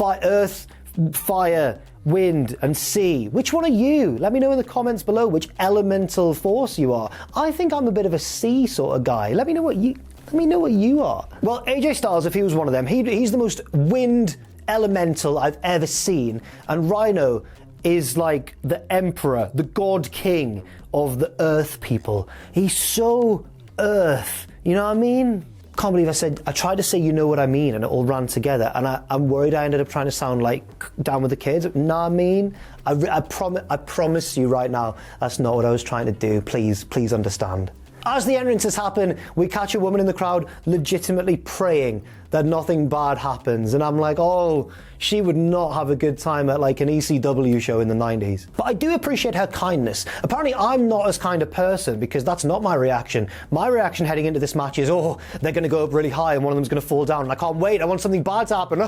[SPEAKER 1] earth, fire, wind and sea. Which one are you? Let me know in the comments below which elemental force you are. I think I'm a bit of a sea sort of guy. Let me know what you are. Well, AJ Styles, if he was one of them, he's the most wind elemental I've ever seen, and Rhino is like the emperor, the god king of the earth people. He's so earth, you know what I mean? Can't believe I tried to say you know what I mean and it all ran together, and I'm worried I ended up trying to sound like Down with the Kids. Know what I mean? I promise you right now that's not what I was trying to do. Please understand. As the entrances happen, we catch a woman in the crowd legitimately praying that nothing bad happens, and I'm like, oh, she would not have a good time at like an ECW show in the 90s. But I do appreciate her kindness. Apparently I'm not as kind of person, because that's not my reaction. My reaction heading into this match is, oh, they're going to go up really high and one of them's going to fall down, and I can't wait, I want something bad to happen.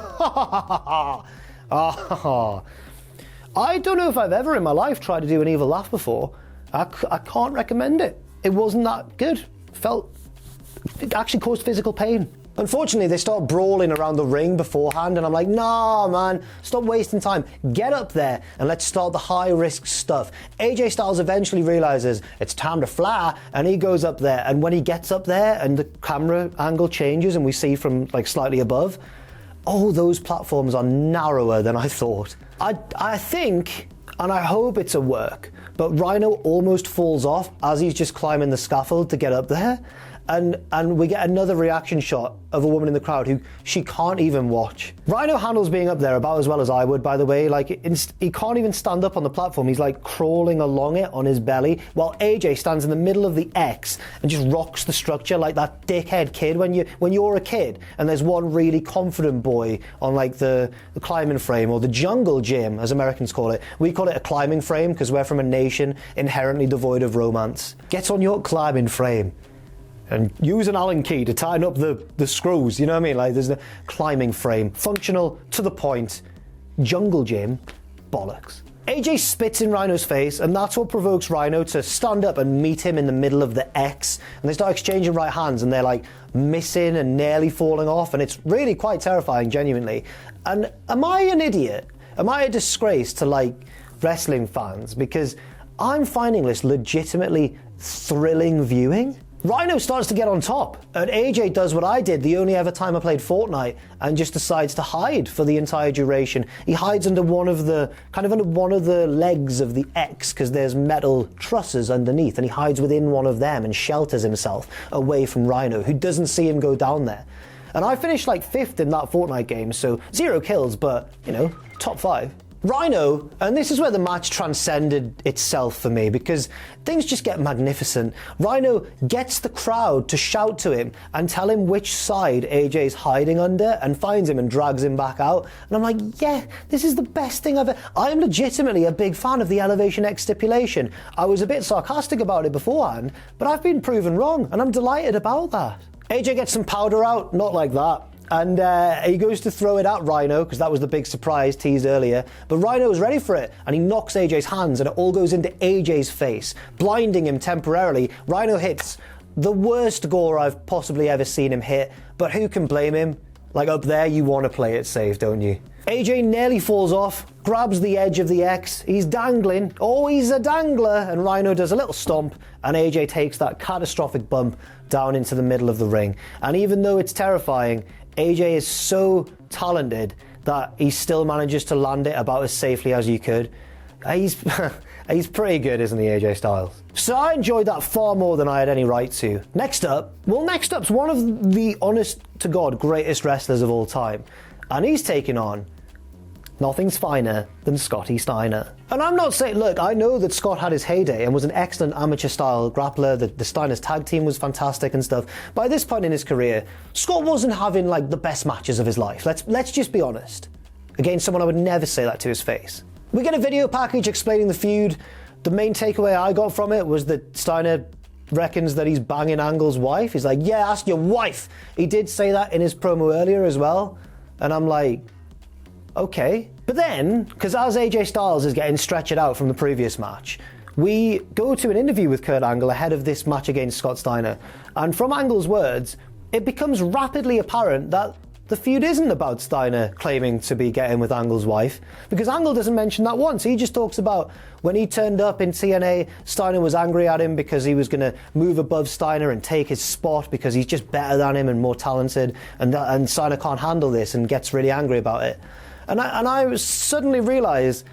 [SPEAKER 1] I don't know if I've ever in my life tried to do an evil laugh before. I can't recommend it. It wasn't that good. It actually caused physical pain. Unfortunately, they start brawling around the ring beforehand, and I'm like, nah, man, stop wasting time. Get up there and let's start the high-risk stuff. AJ Styles eventually realizes it's time to fly, and he goes up there, and when he gets up there and the camera angle changes and we see from like slightly above, oh, those platforms are narrower than I thought. I think, and I hope it's a work, but Rhino almost falls off as he's just climbing the scaffold to get up there. and we get another reaction shot of a woman in the crowd who she can't even watch. Rhino handles being up there about as well as I would, by the way. Like, he can't even stand up on the platform. He's like crawling along it on his belly, while AJ stands in the middle of the X and just rocks the structure like that dickhead kid when you're a kid and there's one really confident boy on like the climbing frame, or the jungle gym as Americans call it. We call it a climbing frame because we're from a nation inherently devoid of romance. Gets on your climbing frame and use an Allen key to tighten up the screws, you know what I mean? Like, there's the climbing frame. Functional, to the point. Jungle gym, bollocks. AJ spits in Rhino's face, and that's what provokes Rhino to stand up and meet him in the middle of the X. And they start exchanging right hands, and they're like missing and nearly falling off, and it's really quite terrifying, genuinely. And am I an idiot? Am I a disgrace to like wrestling fans? Because I'm finding this legitimately thrilling viewing. Rhino starts to get on top, and AJ does what I did the only ever time I played Fortnite, and just decides to hide for the entire duration. He hides under one of the legs of the X, because there's metal trusses underneath, and he hides within one of them and shelters himself away from Rhino, who doesn't see him go down there. And I finished like 5th in that Fortnite game, so 0 kills, but, you know, top 5. Rhino, and this is where the match transcended itself for me, because things just get magnificent. Rhino gets the crowd to shout to him and tell him which side AJ's hiding under, and finds him and drags him back out. And I'm like, yeah, this is the best thing ever. I'm legitimately a big fan of the Elevation X stipulation. I was a bit sarcastic about it beforehand, but I've been proven wrong, and I'm delighted about that. AJ gets some powder out, not like that. And he goes to throw it at Rhino, because that was the big surprise teased earlier. But Rhino's ready for it, and he knocks AJ's hands, and it all goes into AJ's face, blinding him temporarily. Rhino hits the worst gore I've possibly ever seen him hit, but who can blame him? Like, up there, you want to play it safe, don't you? AJ nearly falls off, grabs the edge of the X, he's dangling. Oh, he's a dangler! And Rhino does a little stomp, and AJ takes that catastrophic bump down into the middle of the ring. And even though it's terrifying, AJ is so talented that he still manages to land it about as safely as you could. He's pretty good, isn't he, AJ Styles? So I enjoyed that far more than I had any right to. Next up's one of the honest-to-God greatest wrestlers of all time. And he's taking on nothing's finer than Scotty Steiner. And I'm not saying, look, I know that Scott had his heyday and was an excellent amateur-style grappler. The Steiner's tag team was fantastic and stuff. By this point in his career, Scott wasn't having, like, the best matches of his life. Let's just be honest. Against someone I would never say that to his face. We get a video package explaining the feud. The main takeaway I got from it was that Steiner reckons that he's banging Angle's wife. He's like, yeah, ask your wife. He did say that in his promo earlier as well. And I'm like, okay. But then, because as AJ Styles is getting stretched out from the previous match, we go to an interview with Kurt Angle ahead of this match against Scott Steiner. And from Angle's words, it becomes rapidly apparent that the feud isn't about Steiner claiming to be getting with Angle's wife, because Angle doesn't mention that once. He just talks about when he turned up in TNA, Steiner was angry at him because he was going to move above Steiner and take his spot because he's just better than him and more talented, and Steiner can't handle this and gets really angry about it. And I suddenly realised,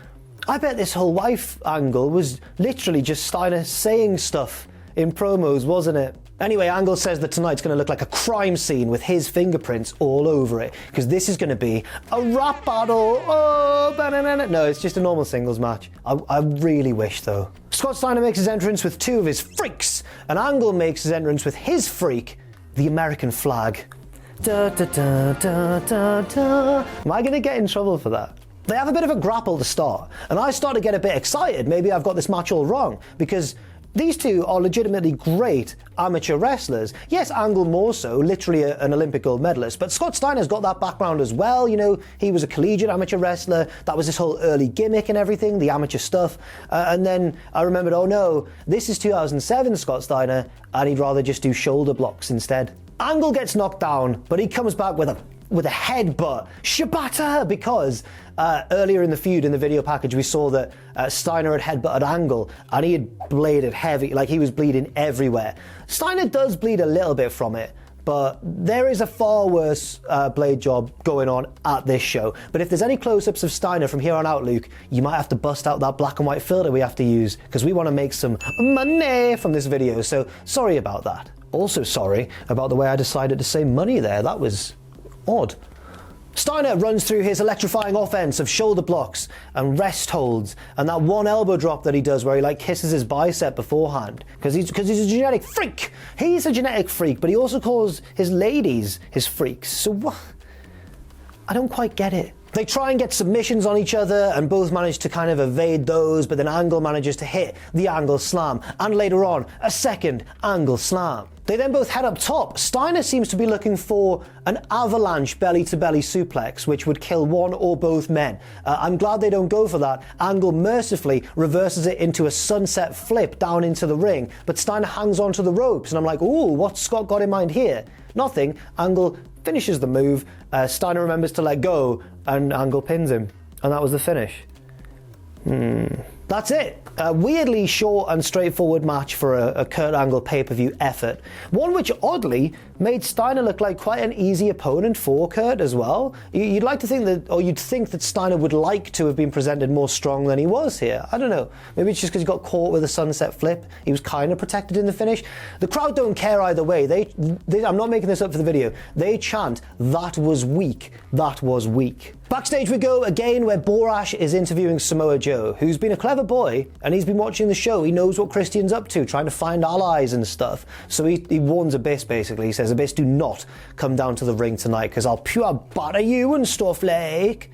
[SPEAKER 1] I bet this whole wife angle was literally just Steiner saying stuff in promos, wasn't it? Anyway, Angle says that tonight's going to look like a crime scene with his fingerprints all over it, because this is going to be a rap battle. Oh, banana. No, it's just a normal singles match. I really wish, though. Scott Steiner makes his entrance with 2 of his freaks, and Angle makes his entrance with his freak, the American flag. Da, da, da, da, da, da. Am I going to get in trouble for that? They have a bit of a grapple to start, and I start to get a bit excited. Maybe I've got this match all wrong, because these two are legitimately great amateur wrestlers. Yes, Angle more so, literally an Olympic gold medalist, but Scott Steiner's got that background as well. You know, he was a collegiate amateur wrestler. That was his whole early gimmick and everything, the amateur stuff. And then I remembered, oh no, this is 2007 Scott Steiner, and he'd rather just do shoulder blocks instead. Angle gets knocked down, but he comes back with a headbutt. Shibata! Because earlier in the feud, in the video package, we saw that Steiner had headbutted Angle, and he had bladed heavy, like he was bleeding everywhere. Steiner does bleed a little bit from it, but there is a far worse blade job going on at this show. But if there's any close-ups of Steiner from here on out, Luke, you might have to bust out that black and white filter we have to use, because we want to make some money from this video, so sorry about that. Also sorry about the way I decided to say money there. That was odd. Steiner runs through his electrifying offense of shoulder blocks and rest holds and that one elbow drop that he does where he like kisses his bicep beforehand because he's a genetic freak. He's a genetic freak, but he also calls his ladies his freaks. So what? I don't quite get it. They try and get submissions on each other and both manage to kind of evade those, but then Angle manages to hit the Angle Slam and later on a second Angle Slam. They then both head up top. Steiner seems to be looking for an avalanche belly-to-belly suplex, which would kill one or both men. I'm glad they don't go for that. Angle mercifully reverses it into a sunset flip down into the ring, but Steiner hangs onto the ropes, and I'm like, ooh, what's Scott got in mind here? Nothing. Angle finishes the move. Steiner remembers to let go, and Angle pins him. And that was the finish. That's it. A weirdly short and straightforward match for a Kurt Angle pay-per-view effort. One which oddly made Steiner look like quite an easy opponent for Kurt as well. You'd like to think that, or you'd think that Steiner would like to have been presented more strong than he was here. I don't know. Maybe it's just because he got caught with a sunset flip. He was kind of protected in the finish. The crowd don't care either way. I'm not making this up for the video. They chant, "That was weak. That was weak." Backstage we go again, where Borash is interviewing Samoa Joe, who's been a clever boy, and he's been watching the show. He knows what Christian's up to, trying to find allies and stuff. So he warns Abyss, basically. He says, Abyss, do not come down to the ring tonight, because I'll pure batter you and stuff like.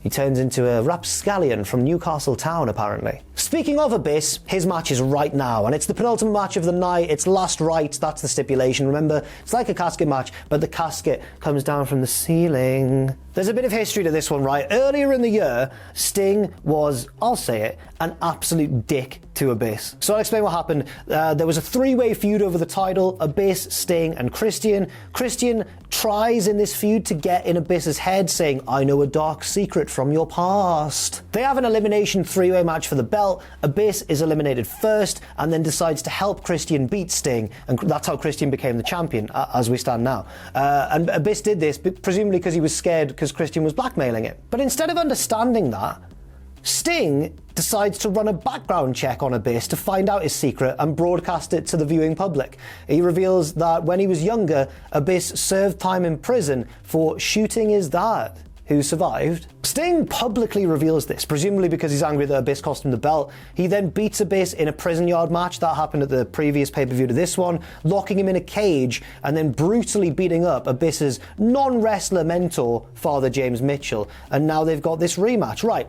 [SPEAKER 1] He turns into a rapscallion from Newcastle Town, apparently. Speaking of Abyss, his match is right now, and it's the penultimate match of the night. It's Last Rites, that's the stipulation. Remember, it's like a casket match, but the casket comes down from the ceiling. There's a bit of history to this one, right? Earlier in the year, Sting was, I'll say it, an absolute dick to Abyss. So I'll explain what happened. There was a three-way feud over the title, Abyss, Sting, and Christian. Christian tries in this feud to get in Abyss's head, saying, I know a dark secret from your past. They have an elimination three-way match for the belt. Abyss is eliminated first and then decides to help Christian beat Sting, and that's how Christian became the champion, as we stand now. And Abyss did this, presumably because he was scared because Christian was blackmailing it. But instead of understanding that, Sting decides to run a background check on Abyss to find out his secret and broadcast it to the viewing public. He reveals that when he was younger, Abyss served time in prison for shooting his dad, who survived. Sting publicly reveals this, presumably because he's angry that Abyss cost him the belt. He then beats Abyss in a prison yard match that happened at the previous pay-per-view to this one, locking him in a cage and then brutally beating up Abyss's non-wrestler mentor, Father James Mitchell. And now they've got this rematch. Right.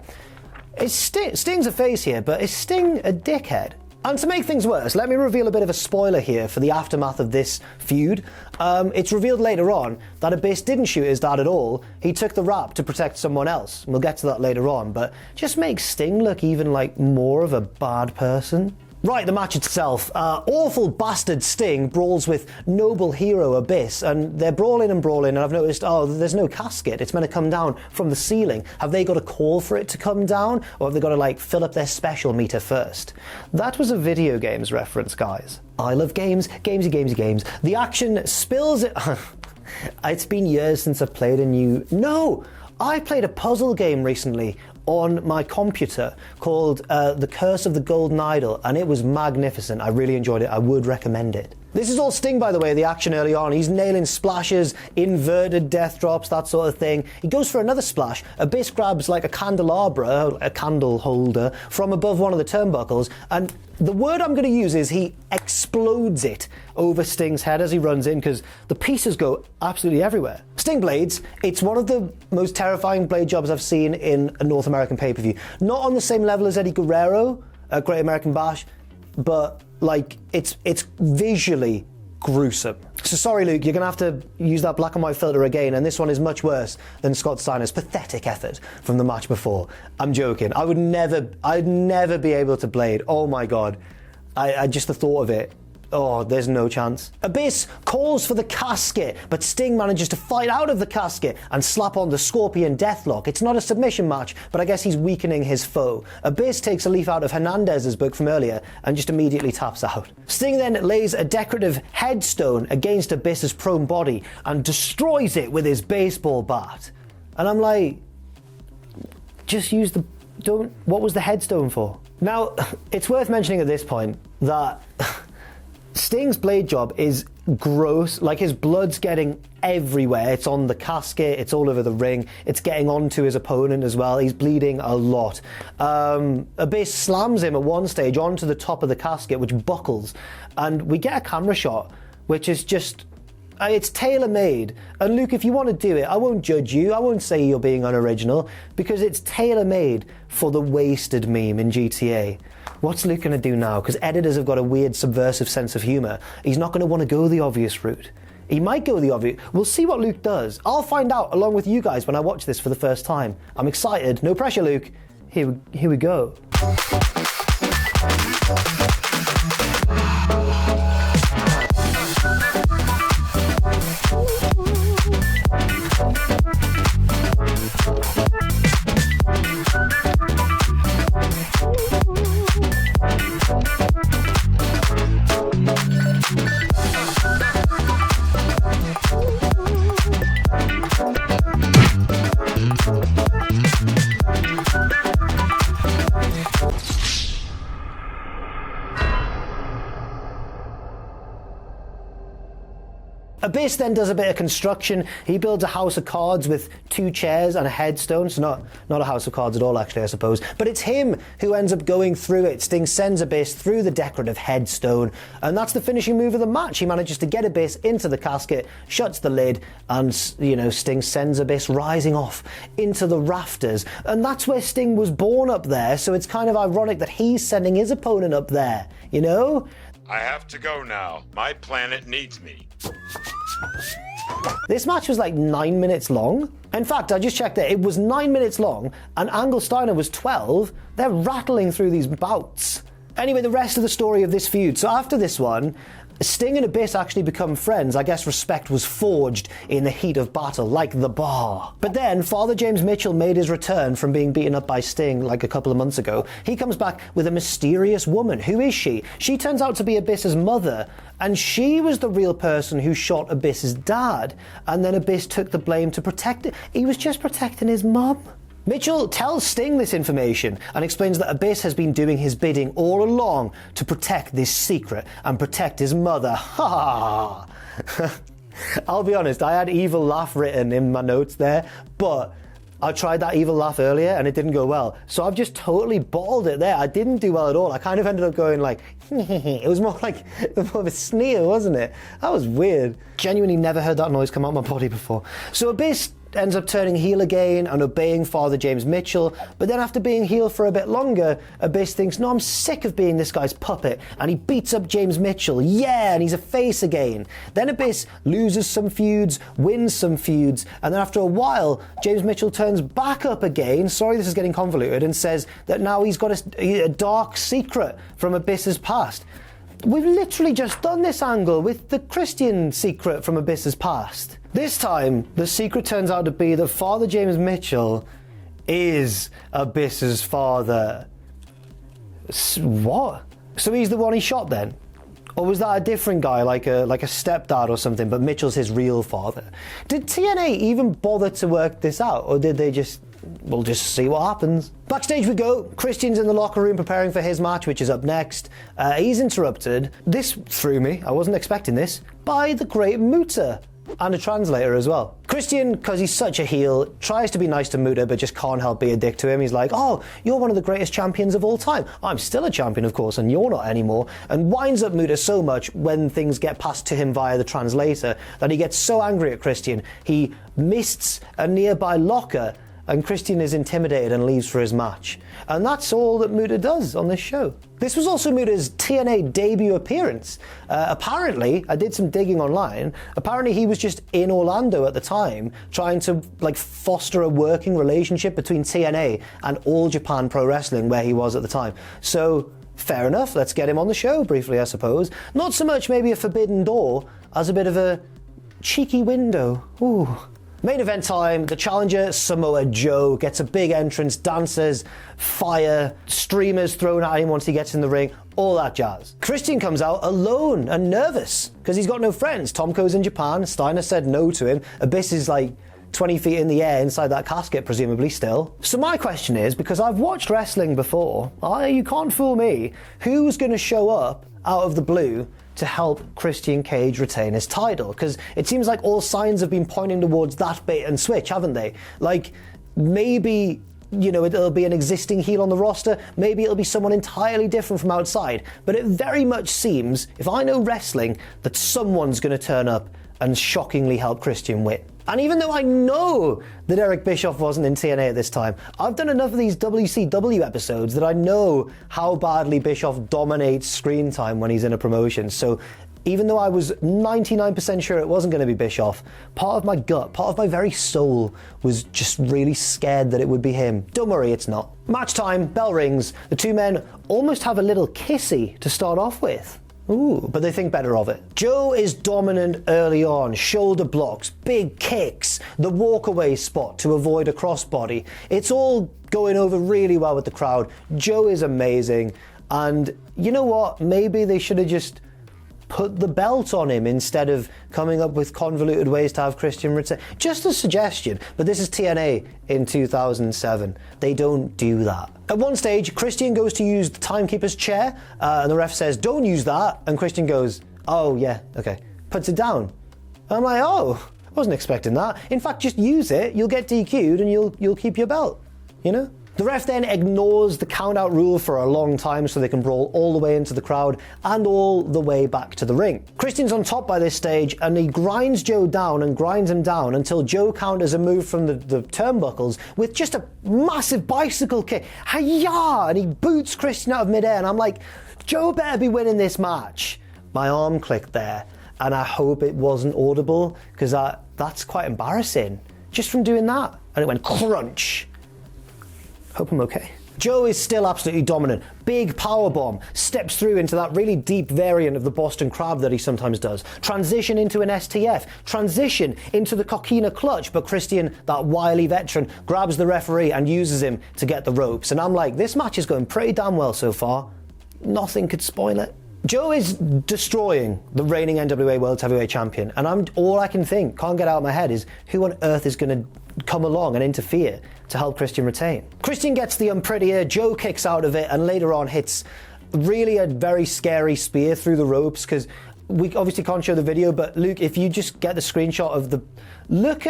[SPEAKER 1] Sting's a face here, but is Sting a dickhead? And to make things worse, let me reveal a bit of a spoiler here for the aftermath of this feud. It's revealed later on that Abyss didn't shoot his dad at all. He took the rap to protect someone else. We'll get to that later on, but just makes Sting look even like more of a bad person. Right, the match itself. Awful bastard Sting brawls with noble hero Abyss, and they're brawling, and I've noticed, oh, there's no casket. It's meant to come down from the ceiling. Have they got a call for it to come down, or have they got to, like, fill up their special meter first? That was a video games reference, guys. I love games. Gamesy. The action spills it... It's been years since I've played a new... No! I played a puzzle game recently on my computer called The Curse of the Golden Idol, and it was magnificent. I really enjoyed it. I would recommend it. This is all Sting, by the way, the action early on. He's nailing splashes, inverted death drops, that sort of thing. He goes for another splash. Abyss grabs like a candelabra, a candle holder, from above one of the turnbuckles, and the word I'm going to use is he explodes it over Sting's head as he runs in, because the pieces go absolutely everywhere. Sting blades, it's one of the most terrifying blade jobs I've seen in a North American pay-per-view. Not on the same level as Eddie Guerrero, Great American Bash, but like it's visually gruesome. So sorry, Luke, you're going to have to use that black and white filter again, and this one is much worse than Scott Steiner's pathetic effort from the match before. I'm joking. I'd never be able to blade. Oh my God. I just the thought of it Oh, there's no chance. Abyss calls for the casket, but Sting manages to fight out of the casket and slap on the Scorpion Deathlock. It's not a submission match, but I guess he's weakening his foe. Abyss takes a leaf out of Hernandez's book from earlier and just immediately taps out. Sting then lays a decorative headstone against Abyss's prone body and destroys it with his baseball bat. And I'm like, just use the... What was the headstone for? Now, it's worth mentioning at this point that Sting's blade job is gross. Like, his blood's getting everywhere. It's on the casket, it's all over the ring, it's getting onto his opponent as well. He's bleeding a lot. Abyss slams him at one stage onto the top of the casket, which buckles, and we get a camera shot, which is just... it's tailor-made. And Luke, if you want to do it, I won't judge you. I won't say you're being unoriginal, because it's tailor-made for the wasted meme in GTA. What's Luke going to do now? Because editors have got a weird subversive sense of humour. He's not going to want to go the obvious route. He might go the obvious... We'll see what Luke does. I'll find out along with you guys when I watch this for the first time. I'm excited. No pressure, Luke. Here we go. Abyss then does a bit of construction. He builds a house of cards with 2 chairs and a headstone. So not a house of cards at all, actually, I suppose. But it's him who ends up going through it. Sting sends Abyss through the decorative headstone. And that's the finishing move of the match. He manages to get Abyss into the casket, shuts the lid, and, you know, Sting sends Abyss rising off into the rafters. And that's where Sting was born, up there. So it's kind of ironic that he's sending his opponent up there, you know?
[SPEAKER 3] I have to go now. My planet needs me.
[SPEAKER 1] This match was like 9 minutes long. In fact, I just checked it was 9 minutes long, and Angle Steiner was 12. They're rattling through these bouts. Anyway, the rest of the story of this feud. So after this one, Sting and Abyss actually become friends. I guess respect was forged in the heat of battle, like the bar. But then, Father James Mitchell made his return from being beaten up by Sting like a couple of months ago. He comes back with a mysterious woman. Who is she? She turns out to be Abyss's mother, and she was the real person who shot Abyss's dad. And then Abyss took the blame to protect it. He was just protecting his mum. Mitchell tells Sting this information and explains that Abyss has been doing his bidding all along to protect this secret and protect his mother. Ha! I'll be honest, I had evil laugh written in my notes there, but I tried that evil laugh earlier and it didn't go well. So I've just totally bottled it there. I didn't do well at all. I kind of ended up going like, it was more like more of a sneer, wasn't it? That was weird. Genuinely never heard that noise come out of my body before. So Abyss ends up turning heel again and obeying Father James Mitchell, but then after being heel for a bit longer, Abyss thinks, no, I'm sick of being this guy's puppet, and he beats up James Mitchell, yeah, and he's a face again. Then Abyss loses some feuds, wins some feuds, and then after a while, James Mitchell turns back up again, sorry this is getting convoluted, and says that now he's got a dark secret from Abyss's past. We've literally just done this angle with the Christian secret from Abyss's past. This time, the secret turns out to be that Father James Mitchell is Abyss's father. What? So he's the one he shot then? Or was that a different guy, like a stepdad or something, but Mitchell's his real father? Did TNA even bother to work this out, or did they just... We'll just see what happens. Backstage we go. Christian's in the locker room preparing for his match, which is up next. He's interrupted. This threw me. I wasn't expecting this. By the great Muta. And a translator as well. Christian, because he's such a heel, tries to be nice to Muta, but just can't help be a dick to him. He's like, oh, you're one of the greatest champions of all time. I'm still a champion, of course, and you're not anymore. And winds up Muta so much when things get passed to him via the translator that he gets so angry at Christian, he mists a nearby locker, and Christian is intimidated and leaves for his match. And that's all that Muta does on this show. This was also Muta's TNA debut appearance. Apparently, I did some digging online, apparently he was just in Orlando at the time, trying to foster a working relationship between TNA and All Japan Pro Wrestling, where he was at the time. So fair enough, let's get him on the show briefly, I suppose. Not so much maybe a forbidden door as a bit of a cheeky window. Ooh. Main event time, the challenger, Samoa Joe, gets a big entrance, dancers, fire, streamers thrown at him once he gets in the ring, all that jazz. Christian comes out alone and nervous because he's got no friends. Tomko's in Japan, Steiner said no to him, Abyss is like 20 feet in the air inside that casket, presumably still. So my question is, because I've watched wrestling before, you can't fool me, who's going to show up out of the blue to help Christian Cage retain his title? Because it seems like all signs have been pointing towards that bait and switch, haven't they? Like, maybe, you know, it'll be an existing heel on the roster, maybe it'll be someone entirely different from outside, but it very much seems, if I know wrestling, that someone's going to turn up and shockingly help Christian win. And even though I know that Eric Bischoff wasn't in TNA at this time, I've done enough of these WCW episodes that I know how badly Bischoff dominates screen time when he's in a promotion. So even though I was 99% sure it wasn't going to be Bischoff, part of my gut, part of my very soul was just really scared that it would be him. Don't worry, it's not. Match time, bell rings. The two men almost have a little kissy to start off with. Ooh, but they think better of it. Joe is dominant early on, shoulder blocks, big kicks, the walkaway spot to avoid a crossbody. It's all going over really well with the crowd. Joe is amazing, and you know what? Maybe they should have just put the belt on him instead of coming up with convoluted ways to have Christian retain. Just a suggestion, but this is TNA in 2007. They don't do that. At one stage, Christian goes to use the timekeeper's chair, and the ref says, don't use that, and Christian goes, oh yeah, okay, puts it down. I'm like, oh, I wasn't expecting that. In fact, just use it, you'll get DQ'd and you'll keep your belt, you know? The ref then ignores the count-out rule for a long time so they can brawl all the way into the crowd and all the way back to the ring. Christian's on top by this stage and he grinds Joe down and grinds him down until Joe counters a move from the turnbuckles with just a massive bicycle kick. Hi-ya! And he boots Christian out of midair and I'm like, Joe better be winning this match. My arm clicked there and I hope it wasn't audible because that's quite embarrassing just from doing that. And it went crunch. Hope I'm okay. Joe is still absolutely dominant. Big powerbomb, steps through into that really deep variant of the Boston Crab that he sometimes does. Transition into an STF, transition into the coquina clutch, but Christian, that wily veteran, grabs the referee and uses him to get the ropes. And I'm like, this match is going pretty damn well so far. Nothing could spoil it. Joe is destroying the reigning NWA World Heavyweight Champion, and all I can think, can't get out of my head, is who on earth is going to come along and interfere to help Christian retain. Christian gets the unprettier, Joe kicks out of it, and later on hits really a very scary spear through the ropes, because we obviously can't show the video, but Luke, if you just get the screenshot of the... Look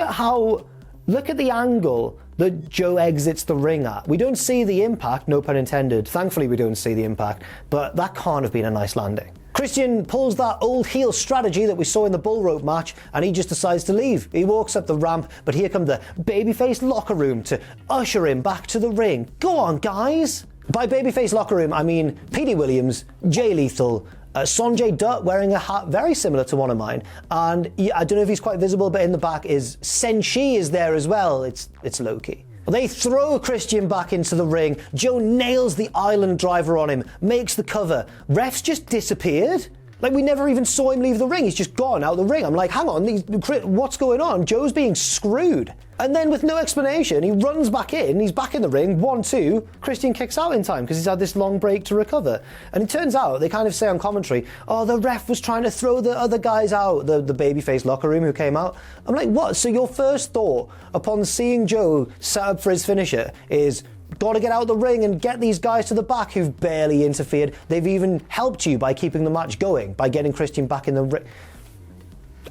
[SPEAKER 1] at the angle that Joe exits the ring at. We don't see the impact, no pun intended. Thankfully we don't see the impact, but that can't have been a nice landing. Christian pulls that old heel strategy that we saw in the Bullrope match and he just decides to leave. He walks up the ramp, but here come the babyface locker room to usher him back to the ring. Go on, guys! By babyface locker room, I mean Petey Williams, Jay Lethal, Sonjay Dutt wearing a hat very similar to one of mine, and I don't know if he's quite visible, but in the back is Senshi is there as well. It's low-key. Well, they throw Christian back into the ring. Joe nails the island driver on him, makes the cover. Ref's just disappeared. Like, we never even saw him leave the ring. He's just gone out of the ring. I'm like, hang on, what's going on? Joe's being screwed. And then with no explanation, he runs back in. He's back in the ring. 1-2. Christian kicks out in time because he's had this long break to recover. And it turns out, they kind of say on commentary, oh, the ref was trying to throw the other guys out, the babyface locker room who came out. I'm like, what? So your first thought upon seeing Joe set up for his finisher is, got to get out the ring and get these guys to the back who've barely interfered. They've even helped you by keeping the match going, by getting Christian back in the ring.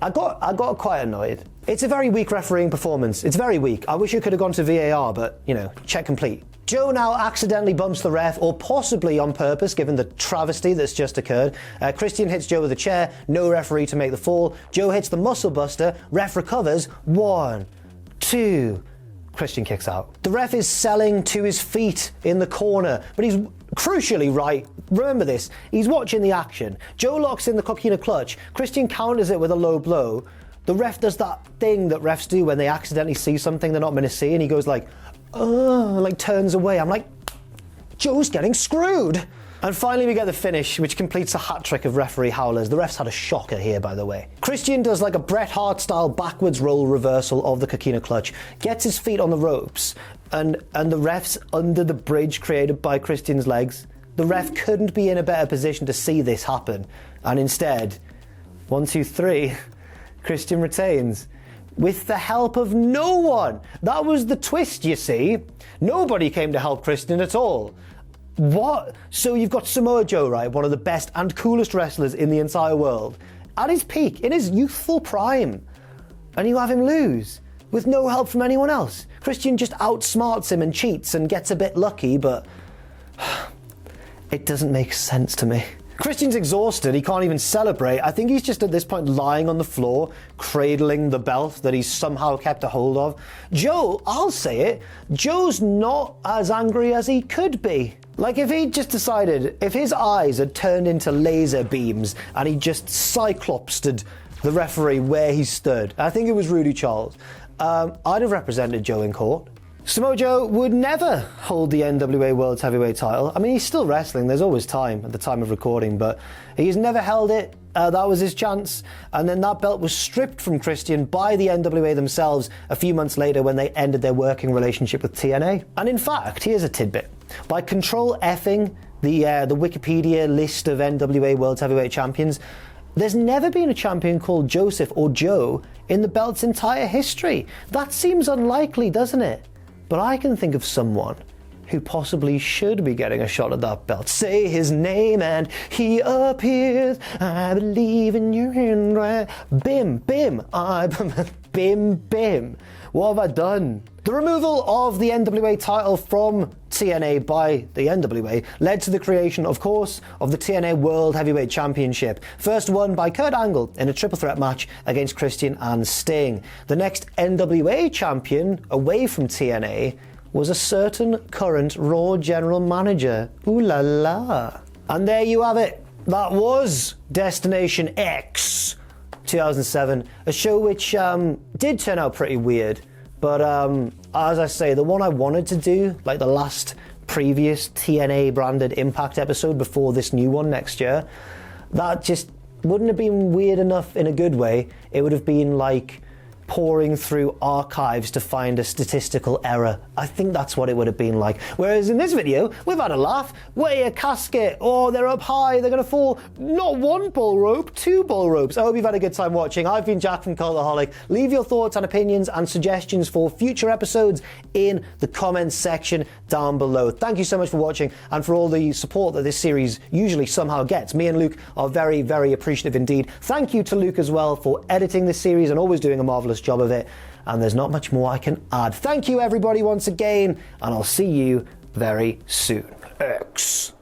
[SPEAKER 1] I got quite annoyed. It's a very weak refereeing performance. It's very weak. I wish it could have gone to VAR, but, you know, check complete. Joe now accidentally bumps the ref, or possibly on purpose, given the travesty that's just occurred. Christian hits Joe with a chair, no referee to make the fall. Joe hits the muscle buster, ref recovers. 1, 2... Christian kicks out. The ref is selling to his feet in the corner, but he's crucially right. Remember this, he's watching the action. Joe locks in the coquina clutch. Christian counters it with a low blow. The ref does that thing that refs do when they accidentally see something they're not meant to see, and he goes like, like turns away. I'm like, Joe's getting screwed. And finally we get the finish, which completes a hat-trick of referee howlers. The refs had a shocker here, by the way. Christian does like a Bret Hart-style backwards roll reversal of the coquina clutch, gets his feet on the ropes, and the ref's under the bridge created by Christian's legs. The ref couldn't be in a better position to see this happen, and instead, 1, 2, 3, Christian retains. With the help of no one. That was the twist, you see. Nobody came to help Christian at all. What? So you've got Samoa Joe, right? One of the best and coolest wrestlers in the entire world. At his peak, in his youthful prime. And you have him lose. With no help from anyone else. Christian just outsmarts him and cheats and gets a bit lucky, but... it doesn't make sense to me. Christian's exhausted, he can't even celebrate. I think he's just at this point lying on the floor, cradling the belt that he's somehow kept a hold of. Joe, I'll say it, Joe's not as angry as he could be. Like if he just decided, if his eyes had turned into laser beams and he just cyclopsed the referee where he stood, I think it was Rudy Charles, I'd have represented Joe in court. Samoa Joe would never hold the NWA World Heavyweight title. I mean, he's still wrestling, there's always time at the time of recording, but he's never held it. That was his chance. And then that belt was stripped from Christian by the NWA themselves a few months later when they ended their working relationship with TNA. And in fact, here's a tidbit. By control Fing the Wikipedia list of NWA World Heavyweight Champions, there's never been a champion called Joseph or Joe in the belt's entire history. That seems unlikely, doesn't it? But I can think of someone who possibly should be getting a shot at that belt. Say his name and he appears. I believe in your hand. Bim, bim, bim, bim. What have I done? The removal of the NWA title from TNA by the NWA led to the creation, of course, of the TNA World Heavyweight Championship, first won by Kurt Angle in a triple threat match against Christian and Sting. The next NWA champion away from TNA was a certain current Raw general manager. Ooh la la. And there you have it. That was Destination X 2007, a show which did turn out pretty weird. But as I say, the one I wanted to do, like the last previous TNA branded Impact episode before this new one next year, that just wouldn't have been weird enough in a good way. It would have been like pouring through archives to find a statistical error. I think that's what it would have been like. Whereas in this video, we've had a laugh. Weigh a casket. Oh, they're up high. They're going to fall. Not one bull rope, 2 bull ropes. I hope you've had a good time watching. I've been Jack from Cultaholic. Leave your thoughts and opinions and suggestions for future episodes in the comments section down below. Thank you so much for watching and for all the support that this series usually somehow gets. Me and Luke are very, very appreciative indeed. Thank you to Luke as well for editing this series and always doing a marvelous job of it, and there's not much more I can add. Thank you everybody once again, and I'll see you very soon. X.